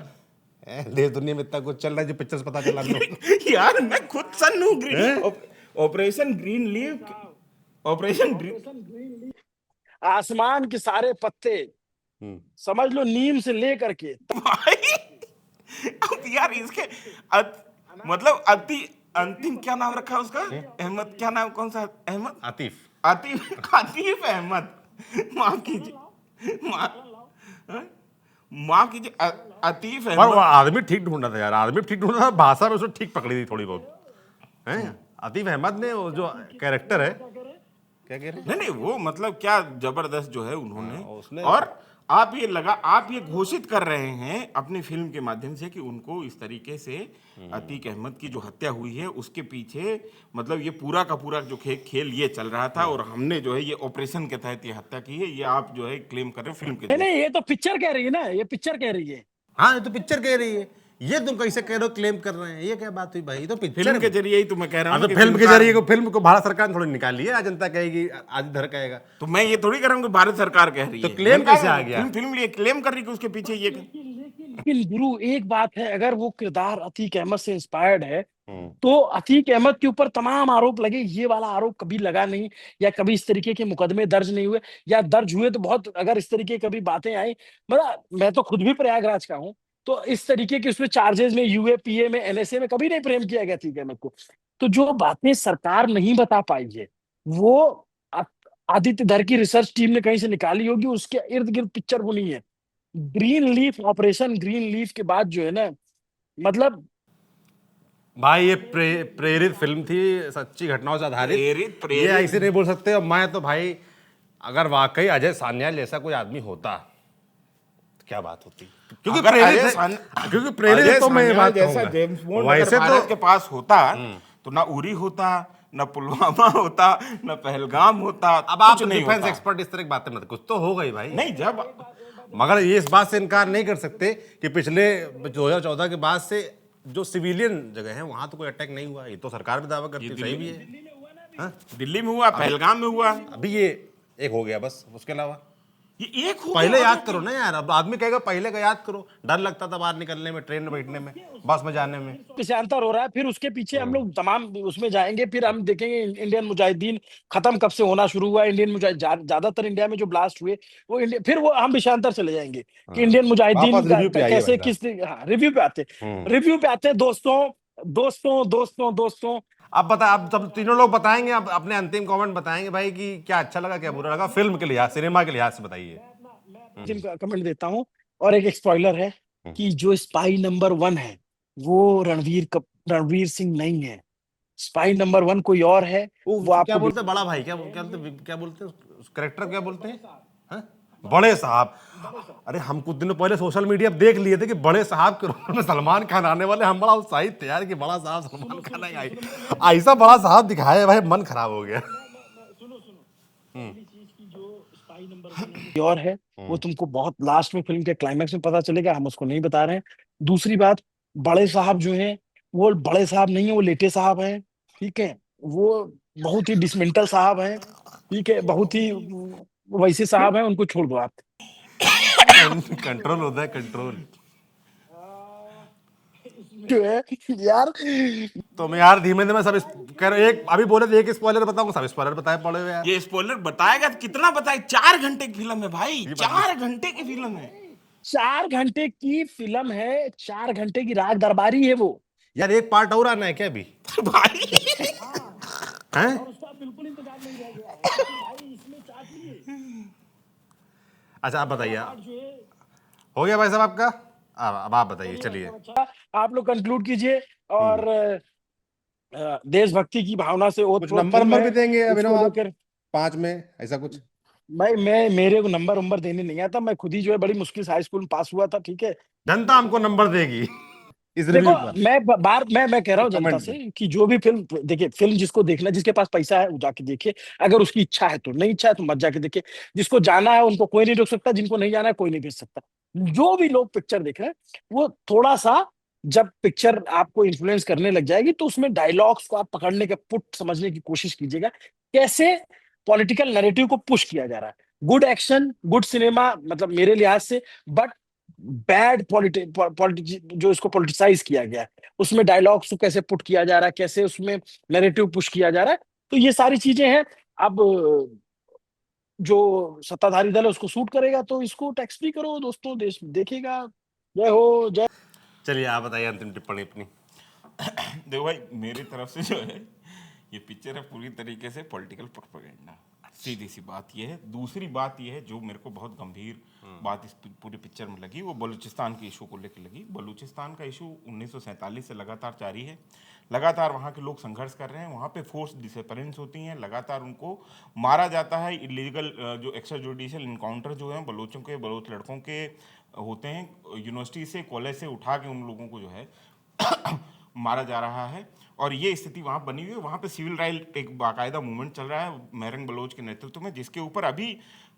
Speaker 3: देश दुनिया में इतना कुछ चल रहा है जो पिक्चर से पता चला हम लोग।
Speaker 2: यार मैं खुद सन हूँ। Green operation green leaf, operation green,
Speaker 1: आसमान के सारे पत्ते, समझ लो नीम से लेकर के।
Speaker 2: भाई अब यार इसके मतलब अंतिम क्या नाम रखा है उसका? अहमद, क्या नाम, कौन सा अहमद?
Speaker 3: आतिफ।
Speaker 2: आतिफ, आतिफ अहमद। माफ कीजिए, माफ कीजिए, आतिफ
Speaker 3: पर वो
Speaker 2: अहमद।
Speaker 3: आदमी ठीक ढूंढा था यार, आदमी ठीक ढूंढा था, भाषा में उसने ठीक पकड़ी थी थोड़ी बहुत हैं। आतिफ अहमद ने वो जो कैरेक्टर है, क्या कह रहे हैं?
Speaker 2: नहीं नहीं, वो मतलब क्या जबरदस्त जो है उन्होंने।
Speaker 3: उसने
Speaker 2: और आप ये घोषित कर रहे हैं अपनी फिल्म के माध्यम से कि उनको इस तरीके से अतीक अहमद की जो हत्या हुई है उसके पीछे मतलब ये पूरा का पूरा जो खेल ये चल रहा था, और हमने जो है ये ऑपरेशन के तहत ये हत्या की है, ये आप जो है क्लेम कर रहे हैं फिल्म के
Speaker 1: नहीं
Speaker 2: जरिए।
Speaker 1: नहीं, ये तो पिक्चर कह रही है ना, ये पिक्चर कह रही है।
Speaker 3: हाँ, ये तो पिक्चर कह रही है, ये तुम कैसे कह रहे हो क्लेम कर रहे हैं, ये क्या बात हुई भाई? ये तो पिक्चर
Speaker 2: फिल्म के जरिए ही तो मैं कह रहा हूँ
Speaker 3: तो
Speaker 2: कि
Speaker 3: फिल्म के
Speaker 2: फिल्मकार-
Speaker 3: जरिए को, फिल्म को भारत सरकार ने थोड़ी निकाली है, आज जनता कहेगी, आज इधर कहेगा।
Speaker 2: तो मैं ये थोड़ी कह रहा हूँ कि भारत सरकार कह रही
Speaker 3: तो
Speaker 2: है।
Speaker 3: क्लेम
Speaker 2: मैंने कहा
Speaker 3: कैसे आ गया?
Speaker 2: फिल्म ये क्लेम कर रही है कि उसके पीछे ये।
Speaker 1: लेकिन गुरु, एक बात है, अगर वो किरदार अतीक अहमद से इंस्पायर्ड है तो अतीक अहमद के ऊपर तमाम आरोप लगे, ये वाला आरोप कभी लगा नहीं, या कभी इस तरीके के मुकदमे दर्ज नहीं हुए, या दर्ज हुए तो बहुत, अगर इस तरीके की कभी बातें आई, मतलब मैं तो खुद भी प्रयागराज का हूँ, तो इस तरीके के उसमें चार्जेस में, यूए, पीए में, एनएसए में कभी नहीं प्रेम किया गया अतीक अहमद को। तो जो बातें सरकार नहीं बता पाई है, वो आ- आदित्य धर की रिसर्च टीम ने कहीं से निकाली होगी, उसके इर्द गिर्द पिक्चर बनी है। Green leaf, operation green leaf के बाद जो है ना, मतलब
Speaker 3: भाई ये प्रेरित फिल्म थी, सच्ची घटनाओं से आधारित।
Speaker 2: प्रेरित।
Speaker 3: ये ऐसे नहीं बोल सकते। और मैं तो भाई, अगर वाकई अजय सान्याल जैसा कोई आदमी होता तो क्या बात होती, क्योंकि
Speaker 2: अगर
Speaker 3: प्रेरित
Speaker 2: अजय
Speaker 3: है,
Speaker 2: सान-
Speaker 3: क्योंकि प्रेरित है, तो मैं ये
Speaker 2: सान्याल
Speaker 3: बात
Speaker 2: जैसा
Speaker 3: कहूंगा।
Speaker 2: जेम्स बॉन्ड
Speaker 3: वैसे
Speaker 2: अगर
Speaker 3: तो
Speaker 2: भारत के पास होता तो ना उरी होता, ना पुलवामा होता, ना पहलगाम होता।
Speaker 3: अब आप
Speaker 2: कुछ नहीं
Speaker 3: डिफेंस
Speaker 2: होता।
Speaker 3: एक्सपर्ट इस तरह की बातें मत, कुछ तो हो गई भाई।
Speaker 2: नहीं, जब
Speaker 3: मगर ये इस बात से इनकार नहीं कर सकते कि पिछले 2014 के बाद से जो सिविलियन जगह है वहां तो कोई अटैक नहीं हुआ। ये तो सरकार भी दावा करती है, सही भी है।
Speaker 2: दिल्ली में हुआ, पहलगाम में हुआ,
Speaker 3: अभी ये एक हो गया बस, उसके अलावा
Speaker 2: ये एक हो
Speaker 3: पहले
Speaker 2: गया।
Speaker 3: याद करो ना यार। अब आदमी कहेगा पहले का याद करो, डर लगता था बाहर निकलने में, ट्रेन में बैठने में, बस में जाने में।
Speaker 1: से अंतर हो रहा है। फिर उसके पीछे हम लोग तमाम उसमें जाएंगे, फिर हम देखेंगे इंडियन मुजाहिदीन खत्म कब से होना शुरू हुआ। इंडियन मुजाहिद ज्यादातर इंडिया में जो ब्लास्ट हुए वो इंडिया, फिर वो हम विषयांतर चले जाएंगे कि इंडियन मुजाहिदीन
Speaker 3: वापस रिव्यू पे आइए
Speaker 1: कैसे
Speaker 3: भाई साहब।
Speaker 1: किस, हाँ, रिव्यू पे आते हैं दोस्तों। दोस्तों दोस्तों दोस्तों,
Speaker 3: अब बता, अब सब तीनों लोग बताएंगे, अब अपने अंतिम कमेंट बताएंगे भाई कि क्या अच्छा लगा क्या बुरा लगा, फिल्म के लिहाज, सिनेमा के लिहाज से बताइए।
Speaker 1: जिनका कमेंट देता हूँ। और एक स्पॉइलर है
Speaker 3: हम्म।
Speaker 1: कि जो स्पाई नंबर 1 है वो रणवीर सिंह नहीं है। स्पाई नंबर 1 कोई और है।
Speaker 3: वो
Speaker 1: वो
Speaker 3: क्या
Speaker 1: आपको
Speaker 3: बोलते हैं बड़ा भाई, क्या बोलते हैं उस कैरेक्टर, क्या बोलते हैं? हाँ? बड़े साहब। अरे हम कुछ दिनों पहले सोशल मीडिया पे देख लिए थे कि बड़े साहब के रोल में सलमान खान आने वाले, हम बड़ा उत्साहित थे यार कि बड़ा साहब सलमान खान आई, ऐसा बड़ा साहब दिखाया है भाई, मन खराब हो गया।
Speaker 1: और है, वो तुमको बहुत लास्ट में फिल्म के क्लाइमैक्स में पता चलेगा, हम उसको नहीं बता रहे हैं। दूसरी बात, बड़े साहब जो हैं वो बड़े साहब नहीं है, वो लेटे साहब हैं। ठीक है, वो बहुत ही डिसमेंटल साहब हैं। ठीक है, बहुत ही वैसे साहब हैं, उनको छोड़ दो आप।
Speaker 3: कंट्रोल होता है, कंट्रोल।
Speaker 1: जो है यार,
Speaker 3: तो मैं यार धीमे धीमे सब कह रहे, एक अभी बोले थे एक स्पॉइलर बताऊंगा, सब स्पॉइलर बताए पड़े हुए यार।
Speaker 2: ये स्पॉइलर बताएगा तो कितना बताए, 4 घंटे की फिल्म है भाई,
Speaker 3: ये बात
Speaker 2: 4 घंटे की फिल्म है।
Speaker 1: 4 घंटे की फिल्म है, 4 घंटे की राग दरबारी है वो।
Speaker 3: यार एक पार्ट और आना है क्या अभी?
Speaker 2: भाई
Speaker 3: हैं?
Speaker 1: और उसका बिल्कुल इंतजार नहीं रह गया है, क्योंकि भाई इसमें क्या चाहिए।
Speaker 3: अच्छा आप बताइए,
Speaker 1: पार्ट जो है,
Speaker 3: हो गया भाई साहब आपका? अब आप बताइए, चलिए।
Speaker 1: अच्छा आप लोग कंक्लूड कीजिए। और देशभक्ति की भावना से
Speaker 3: कुछ
Speaker 1: ओतप्रोत
Speaker 3: नंबर
Speaker 1: फिल्म
Speaker 3: नंबर भी
Speaker 1: है।
Speaker 3: देंगे
Speaker 1: इसको
Speaker 3: अभिनव आप,
Speaker 1: लेकर
Speaker 3: 5 में ऐसा कुछ?
Speaker 1: भाई, मैं मेरे को नंबर उम्बर देने नहीं आता। मैं खुद ही जो है बड़ी मुश्किल से हाई स्कूल में पास हुआ था। ठीक है,
Speaker 3: जनता हमको नंबर देगी इस
Speaker 1: देखो,
Speaker 3: रिव्यू पर,
Speaker 1: मैं कह रहा
Speaker 3: एक
Speaker 1: हूँ जनता
Speaker 3: कमेंट
Speaker 1: से
Speaker 3: में।
Speaker 1: कि जो भी फिल्म देखिए, फिल्म जिसको देखना, जिसके पास पैसा है वो जाके देखे। अगर उसकी इच्छा है तो, नहीं इच्छा है तो मत जाके देखे। जिसको जाना है उनको कोई नहीं रोक सकता, जिनको नहीं जाना है कोई नहीं भेज सकता। जो भी लोग पिक्चर देख रहे हैं वो थोड़ा सा, जब पिक्चर आपको इन्फ्लुएंस करने लग जाएगी तो उसमें डायलॉग्स को आप पकड़ने के पुट समझने की कोशिश कीजिएगा, कैसे पॉलिटिकल नैरेटिव को पुश किया जा रहा है। गुड एक्शन, गुड सिनेमा, मतलब मेरे लिहाज से। बट बैड पॉलिटिक्स जो इसको पॉलिटिसाइज किया गया है, उसमें डायलॉग्स को कैसे पुट किया जा रहा है, कैसे उसमें नैरेटिव पुश किया जा रहा है, तो ये सारी चीजें हैं। अब जो सत्ताधारी दल है उसको सूट करेगा तो इसको टैक्स फ्री करो दोस्तों, देश देखेगा। जय हो, जय।
Speaker 3: चलिए आप बताइए अंतिम टिप्पणी अपनी।
Speaker 2: देखो भाई, मेरी तरफ से जो है, ये पिक्चर है पूरी तरीके से पॉलिटिकल प्रोपेगेंडा। सीधी सी बात ये है। दूसरी बात ये है जो मेरे को बहुत गंभीर बात इस पूरी पिक्चर में लगी, वो बलूचिस्तान के इशू को लेकर लगी। बलूचिस्तान का इशू 1947 से लगातार जारी है। लगातार वहाँ के लोग संघर्ष कर रहे हैं, वहाँ पे फोर्स डिसअपेरेंस होती हैं, लगातार उनको मारा जाता है। इलीगल जो एक्स्ट्रा जुडिशियल इनकाउंटर जो है बलोचों के, बलोच लड़कों के होते हैं, यूनिवर्सिटी से, कॉलेज से उठा के उन लोगों को जो है मारा जा रहा है। और ये स्थिति वहाँ बनी हुई है। वहाँ पे सिविल राइट एक बाकायदा मूवमेंट चल रहा है मेहरंग बलोच के नेतृत्व में, जिसके ऊपर अभी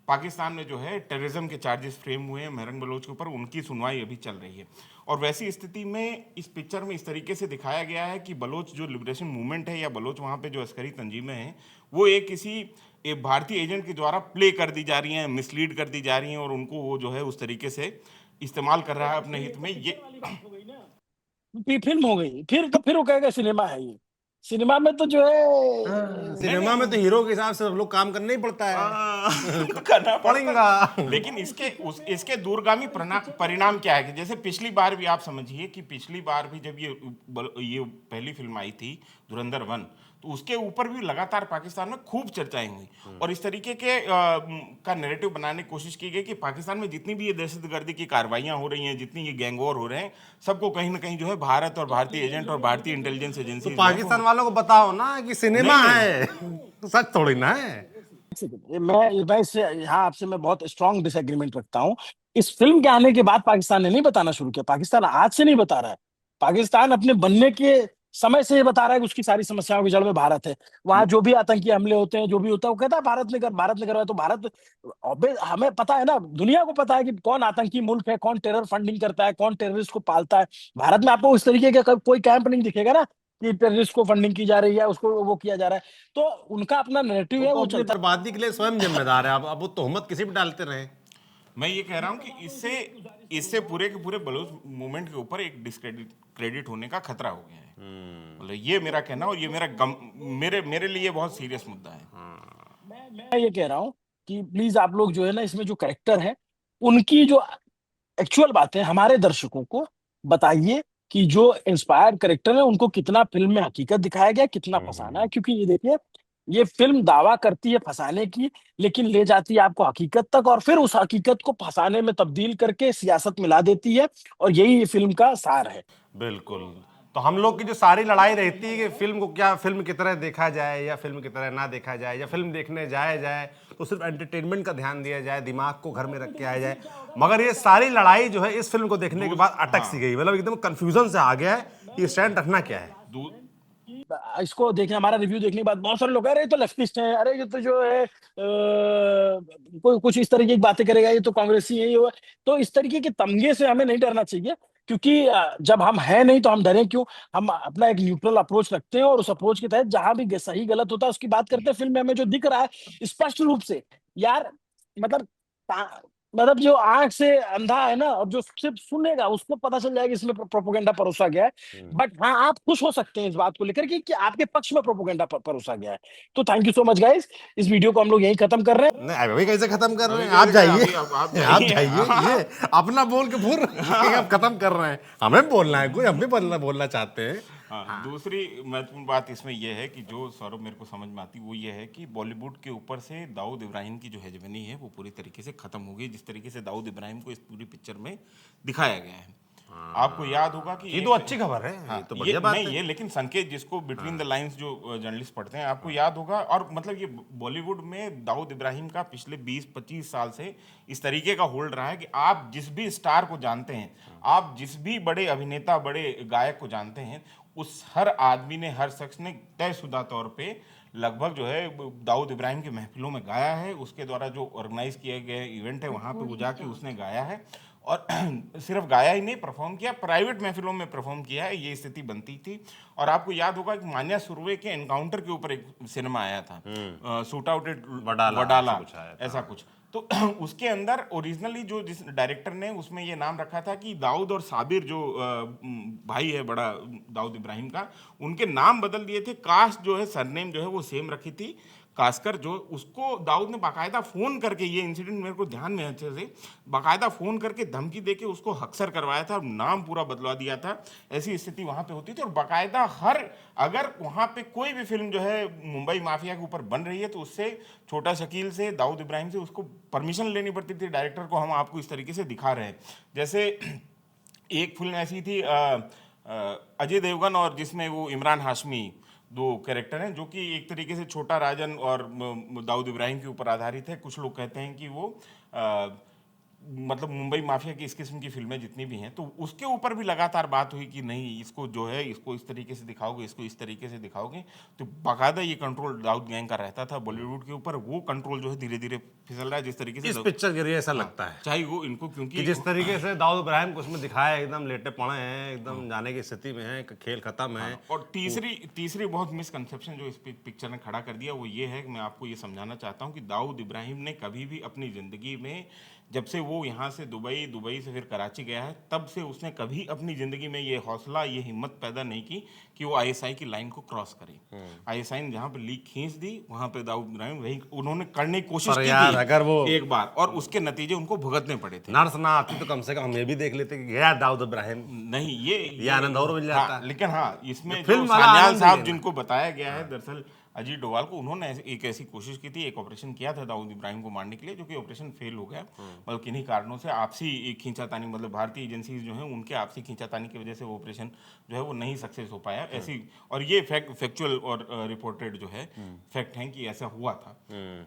Speaker 2: पाकिस्तान में जो है टेररिज्म के चार्जेस फ्रेम हुए हैं मेहरंग बलोच के ऊपर, उनकी सुनवाई अभी चल रही है। और वैसी स्थिति में इस पिक्चर में इस तरीके से दिखाया गया है कि बलोच जो लिबरेशन मूवमेंट है, या बलोच वहाँ पे जो अस्करी तंजीमें हैं, वो एक भारतीय एजेंट के द्वारा प्ले कर दी जा रही हैं, मिसलीड कर दी जा रही हैं, और उनको वो जो है उस तरीके से इस्तेमाल कर रहा है अपने हित में। ये
Speaker 1: फिल्म हो गई, फिर वो कहेगा सिनेमा है ये। सिनेमा में तो जो है,
Speaker 3: सिनेमा में तो हीरो के हिसाब से सब लोग काम करना ही पड़ता है।
Speaker 2: करना
Speaker 3: पड़ेगा।
Speaker 2: लेकिन इसके दूरगामी परिणाम क्या है कि जैसे पिछली बार भी आप समझिए कि पिछली बार भी जब ये पहली फिल्म आई थी धुरंधर 1, तो उसके ऊपर भी लगातार पाकिस्तान में खूब चर्चाएं हुई, और इस तरीके के का नैरेटिव बनाने की कोशिश की गई कि पाकिस्तान में जितनी भी ये दहशतगर्दी की कार्रवाइयां हो रही हैं, जितनी ये गैंग वॉर हो रहे हैं, सबको कहीं ना कहीं जो है भारत और भारतीय एजेंट और भारतीय इंटेलिजेंस एजेंसी
Speaker 3: तो पाकिस्तान वालों को बताओ ना कि सिनेमा है, तो सच थोड़ी ना है।
Speaker 1: मैं इससे यहाँ आपसे मैं बहुत स्ट्रांग डिसएग्रीमेंट रखता हूँ। इस फिल्म के आने के बाद पाकिस्तान ने नहीं बताना शुरू किया। पाकिस्तान आज से नहीं बता रहा है। पाकिस्तान अपने बनने के समय से ये बता रहा है कि उसकी सारी समस्याओं की जड़ में भारत है। वहां जो भी आतंकी हमले होते हैं, जो भी होता है, वो कहता है भारत ने करवाया। तो भारत, हमें पता है ना, दुनिया को पता है कि कौन आतंकी मुल्क है, कौन टेरर फंडिंग करता है, कौन टेररिस्ट को पालता है। भारत में आपको इस तरीके का कोई कैंप नहीं दिखेगा ना कि टेररिस्ट को फंडिंग की जा रही है, उसको वो किया जा रहा है। तो उनका अपना नैरेटिव
Speaker 3: वो
Speaker 1: है,
Speaker 3: तो
Speaker 1: वो
Speaker 3: अपनी
Speaker 1: चलता
Speaker 3: बर्बादी के लिए स्वयं जिम्मेदार है। अब वो तोहमत किसी पे डालते रहे।
Speaker 2: मैं ये कह रहा हूं कि इससे पूरे के पूरे बलूच मूवमेंट के ऊपर एक डिस्क्रेडिट क्रेडिट होने का खतरा हो गया है। मतलब ये मेरा कहना, और ये मेरे लिए बहुत सीरियस मुद्दा है।
Speaker 1: मैं ये कह रहा हूँ कि प्लीज आप लोग जो है ना, इसमें जो करेक्टर है उनकी जो एक्चुअल बातें हमारे दर्शकों को बताइए, कि जो इंस्पायर्ड कैरेक्टर है उनको कितना फिल्म में हकीकत दिखाया गया, कितना फंसाना है। क्योंकि ये देखिए, ये फिल्म दावा करती है फंसाने की, लेकिन ले जाती है आपको हकीकत तक, और फिर उस हकीकत को फंसाने में तब्दील करके सियासत मिला देती है। और यही ये फिल्म का सार है।
Speaker 3: बिल्कुल। तो हम लोग की जो सारी लड़ाई रहती है कि फिल्म को क्या फिल्म की तरह देखा जाए या फिल्म की तरह ना देखा जाए, या फिल्म देखने जाए तो सिर्फ एंटरटेनमेंट का ध्यान दिया जाए, दिमाग को घर में रख के आया जाए। मगर ये सारी लड़ाई जो है इस फिल्म को देखने के बाद अटक सी गई, मतलब एकदम कंफ्यूजन से आ गया है कि स्टैंड रखना क्या है।
Speaker 2: दू-
Speaker 1: इसको देखने, हमारा रिव्यू देखने के बाद बहुत सारे लोग कह रहे हैं, ये तो लेफ्टिस्ट है, अरे ये तो जो है कोई कुछ इस तरीके की बातें करेगा, ये तो कांग्रेसी है, ये वो है। तो इस तरीके के तमगे से हमें नहीं डरना चाहिए, क्योंकि जब हम हैं नहीं तो हम डरें क्यों। हम अपना एक न्यूट्रल अप्रोच रखते हैं, और उस अप्रोच के तहत जहां भी सही गलत होता है उसकी बात करते हैं। फिल्म में हमें जो दिख रहा है स्पष्ट रूप से, यार, मतलब मतलब जो आंख से अंधा है ना, और जो सिर्फ सुनेगा उसको पता चल जाएगा इसमें प्रोपोगेंडा परोसा गया है। बट हाँ, आप खुश हो सकते हैं इस बात को लेकर कि आपके पक्ष में प्रोपोगेंडा परोसा गया है। तो thank you so much guys, इस वीडियो को हम लोग यहीं खत्म कर रहे हैं।
Speaker 3: नहीं, अभी कैसे खत्म कर रहे
Speaker 2: अभी
Speaker 3: हैं,
Speaker 2: क्या
Speaker 3: आप
Speaker 2: देखा,
Speaker 3: जाइए।
Speaker 2: अभी आप
Speaker 3: आप
Speaker 2: जाइए।
Speaker 3: जाइए, ये अपना बोल के भूल आप खत्म कर रहे हैं, हमें बोलना है कोई, हम भी बोलना चाहते हैं।
Speaker 2: हाँ, दूसरी महत्वपूर्ण बात इसमें यह है कि जो सौरभ मेरे को समझ में आती वो ये है कि बॉलीवुड के ऊपर से दाऊद इब्राहिम की जो हेजमनी है वो पूरी तरीके से खत्म हो गई, जिस तरीके से दाऊद इब्राहिम को इस पूरी पिक्चर में दिखाया गया है। आपको याद होगा कि
Speaker 3: ये तो अच्छी खबर है, ये तो
Speaker 2: ये
Speaker 3: बढ़िया बात
Speaker 2: नहीं,
Speaker 3: है।
Speaker 2: ये लेकिन संकेत जिसको बिटवीन द लाइंस जो जर्नलिस्ट पढ़ते हैं, आपको याद होगा। और मतलब ये बॉलीवुड में दाऊद इब्राहिम का पिछले 20-25 साल से इस तरीके का होल्ड रहा है कि आप जिस भी स्टार को जानते हैं, आप जिस भी बड़े अभिनेता, बड़े गायक को जानते हैं, उस हर आदमी ने, हर शख्स ने तयशुदा तौर पे लगभग जो है दाऊद इब्राहिम की महफिलों में गाया है। उसके द्वारा जो ऑर्गेनाइज किए गए इवेंट है वहाँ पे वो जाके उसने गाया है, और सिर्फ गाया ही नहीं, परफॉर्म किया, प्राइवेट महफिलों में परफॉर्म किया है। ये स्थिति बनती थी। और आपको याद होगा कि मान्या सुर्वे के एनकाउंटर के ऊपर एक सिनेमा आया था, shoot out at
Speaker 3: Wadala,
Speaker 2: Wadala,
Speaker 3: ऐसा कुछ आया था।
Speaker 2: ऐसा कुछ। तो उसके अंदर ओरिजिनली जो जिस डायरेक्टर ने उसमें ये नाम रखा था कि दाऊद और साबिर जो भाई है बड़ा दाऊद इब्राहिम का, उनके नाम बदल दिए थे। कास्ट जो है, सरनेम जो है वो सेम रखी थी, कास्कर। जो उसको दाऊद ने बाकायदा फ़ोन करके, ये इंसिडेंट मेरे को ध्यान में अच्छे से, बाकायदा फ़ोन करके धमकी देके उसको हक्सर करवाया था, नाम पूरा बदलवा दिया था। ऐसी स्थिति वहाँ पे होती थी। और बाकायदा हर, अगर वहाँ पे कोई भी फिल्म जो है मुंबई माफिया के ऊपर बन रही है तो उससे, छोटा शकील से, दाऊद इब्राहिम से, उसको परमिशन लेनी पड़ती थी डायरेक्टर को, हम आपको इस तरीके से दिखा रहे हैं। जैसे एक फिल्म ऐसी थी अजय देवगन, और जिसमें वो इमरान हाशमी, दो कैरेक्टर हैं, जो कि एक तरीके से छोटा राजन और दाऊद इब्राहिम के ऊपर आधारित है। कुछ लोग कहते हैं कि वो मतलब मुंबई माफिया की इस किस्म की फिल्में जितनी भी हैं, तो उसके ऊपर भी लगातार बात हुई कि नहीं, इसको जो है, इसको इस तरीके से दिखाओगे, इसको इस तरीके से दिखाओगे। तो बाकायदा ये कंट्रोल दाऊद गैंग का रहता था बॉलीवुड के ऊपर। वो कंट्रोल जो है धीरे धीरे फिसल रहा है, जिस तरीके से
Speaker 3: इस पिक्चर के लिए ऐसा लगता है
Speaker 2: चाहे वो इनको,
Speaker 3: कि
Speaker 2: क्योंकि
Speaker 3: जिस तरीके से दाऊद इब्राहिम को उसमें दिखाया है, एकदम लेटे पड़े हैं, एकदम जाने की स्थिति में है, खेल खत्म है।
Speaker 2: और तीसरी बहुत मिसकंसेप्शन जो इस पिक्चर ने खड़ा कर दिया वो ये है कि मैं आपको ये समझाना चाहता हूँ कि दाऊद इब्राहिम ने कभी भी अपनी ज़िंदगी में, जब से वो यहाँ से दुबई से फिर कराची गया है, तब से उसने कभी अपनी ज़िंदगी में ये हौसला, ये हिम्मत पैदा नहीं की कि वो आईएसआई की लाइन को क्रॉस करे। आईएसआई ने जहाँ पे लीक खींच दी, वहाँ पे दाऊद इब्राहिम वही उन्होंने करने की कोशिश
Speaker 3: पर
Speaker 2: की
Speaker 3: यार,
Speaker 2: थी
Speaker 3: अगर वो
Speaker 2: एक बार, और उसके नतीजे उनको भुगतने पड़े थे।
Speaker 3: नर्स ना आती तो कम से कम हम ये भी देख लेते कि गया दाऊद इब्राहिम,
Speaker 2: नहीं, ये
Speaker 3: आनंद और मिल जाता।
Speaker 2: हाँ, लेकिन हाँ, इसमें
Speaker 3: फिल्म
Speaker 2: जो
Speaker 3: वाला
Speaker 2: सान्याल
Speaker 3: आनंद
Speaker 2: साहब
Speaker 3: लेना।
Speaker 2: जिनको बताया गया है, दरअसल अजीत डोभाल को, उन्होंने एक ऐसी कोशिश की थी, एक ऑपरेशन किया था दाऊद इब्राहिम को मारने के लिए, जो कि ऑपरेशन फेल हो गया। मतलब किन्हीं कारणों से आपसी खींचातानी, मतलब भारतीय एजेंसीज जो हैं उनके आपसी खींचातानी की वजह से वो ऑपरेशन जो है वो नहीं सक्सेस हो पाया। ऐसी, और ये फैक्चुअल और रिपोर्टेड जो है फैक्ट हैं कि ऐसा हुआ था।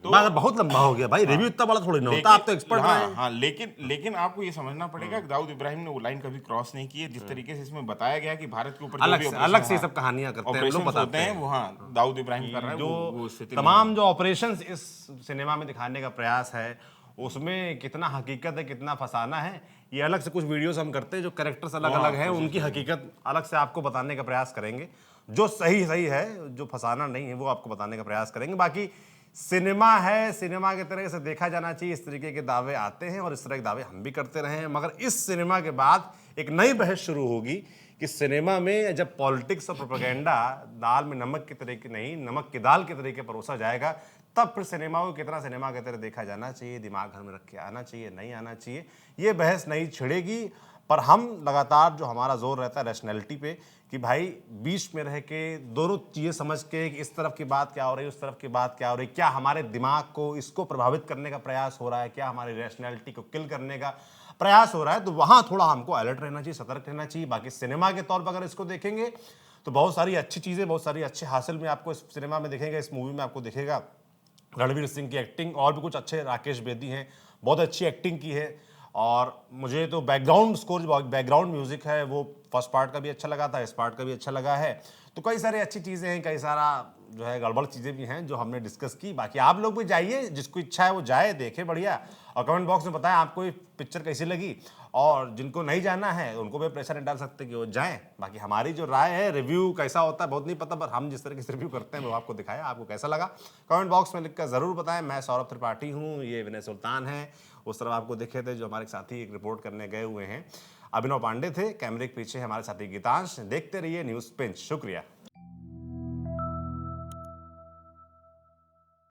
Speaker 3: तो बहुत लंबा हो गया भाई, रिव्यू इतना बड़ा थोड़ी ना होता, आप तो एक्सपर्ट रहे हैं।
Speaker 2: हाँ, लेकिन आपको ये समझना पड़ेगा कि दाऊद इब्राहिम ने वो लाइन कभी क्रॉस नहीं की है। जिस तरीके से इसमें बताया गया कि भारत के ऊपर जो भी
Speaker 3: अलग से सब कहानियां करते हैं, लोग
Speaker 2: ऑपरेशन
Speaker 3: बताते
Speaker 2: होते हैं,
Speaker 3: हैं
Speaker 2: वो हाँ दाऊद इब्राहिम कर रहा है, वो
Speaker 3: जो
Speaker 2: स्थिति में।
Speaker 3: तमाम जो ऑपरेशंस इस सिनेमा में दिखाने का प्रयास है, उसमें कितना हकीकत है, कितना फसाना है, ये अलग से कुछ वीडियोस हम करते हैं, जो कैरेक्टर्स अलग अलग हैं उनकी हकीकत अलग से आपको बताने का प्रयास करेंगे। जो सही है, जो फसाना नहीं है, वो आपको बताने का प्रयास करेंगे। बाकी सिनेमा है, सिनेमा के तरह से देखा जाना चाहिए, इस तरीके के दावे आते हैं और इस तरह के दावे हम भी करते रहे हैं। मगर इस सिनेमा के बाद एक नई बहस शुरू होगी कि सिनेमा में जब पॉलिटिक्स और प्रोपेगेंडा दाल में नमक की तरीके नहीं, नमक की दाल के तरीके परोसा जाएगा, तब फिर सिनेमा को कितना सिनेमा की तरह देखा जाना चाहिए, दिमाग घर में रख के आना चाहिए, नहीं आना चाहिए, ये बहस नहीं छिड़ेगी। पर हम लगातार जो हमारा जोर रहता है रैशनैलिटी पे कि भाई बीच में रह के दोनों चीज़ें समझ के कि इस तरफ की बात क्या हो रही है, उस तरफ की बात क्या हो रही है, क्या हमारे दिमाग को इसको प्रभावित करने का प्रयास हो रहा है, क्या हमारी रैशनैलिटी को किल करने का प्रयास हो रहा है, तो वहाँ थोड़ा हमको अलर्ट रहना चाहिए, सतर्क रहना चाहिए। बाकी सिनेमा के तौर पर अगर इसको देखेंगे तो बहुत सारी अच्छी चीज़ें, बहुत सारी अच्छे हासिल में आपको इस सिनेमा में दिखेगा, इस मूवी में आपको दिखेगा। रणवीर सिंह की एक्टिंग और भी कुछ अच्छे, राकेश बेदी हैं, बहुत अच्छी एक्टिंग की है। और मुझे तो बैकग्राउंड स्कोर, बैकग्राउंड म्यूजिक है वो फर्स्ट पार्ट का भी अच्छा लगा था, इस पार्ट का भी अच्छा लगा है। तो कई सारी अच्छी चीज़ें हैं, कई सारा जो है गड़बड़ चीज़ें भी हैं जो हमने डिस्कस की। बाकी आप लोग भी जाइए, जिसको इच्छा है वो जाए, देखे बढ़िया, और कमेंट बॉक्स में बताएं आपको ये पिक्चर कैसी लगी। और जिनको नहीं जाना है उनको भी प्रेशर नहीं डाल सकते कि वो जाएं। बाकी हमारी जो राय है, रिव्यू कैसा होता है बहुत नहीं पता, पर हम जिस तरीके से रिव्यू करते हैं वो आपको दिखाया। आपको कैसा लगा कमेंट बॉक्स में लिखकर ज़रूर बताएं। मैं सौरभ त्रिपाठी हूँ, ये विनय सुल्तान है। उस तरफ आपको दिखे थे जो हमारे साथी एक रिपोर्ट करने गए हुए हैं, अभिनव पांडे थे। कैमरे के पीछे हमारे साथी गीतांश। देखते रहिए न्यूज़ पिंच। शुक्रिया।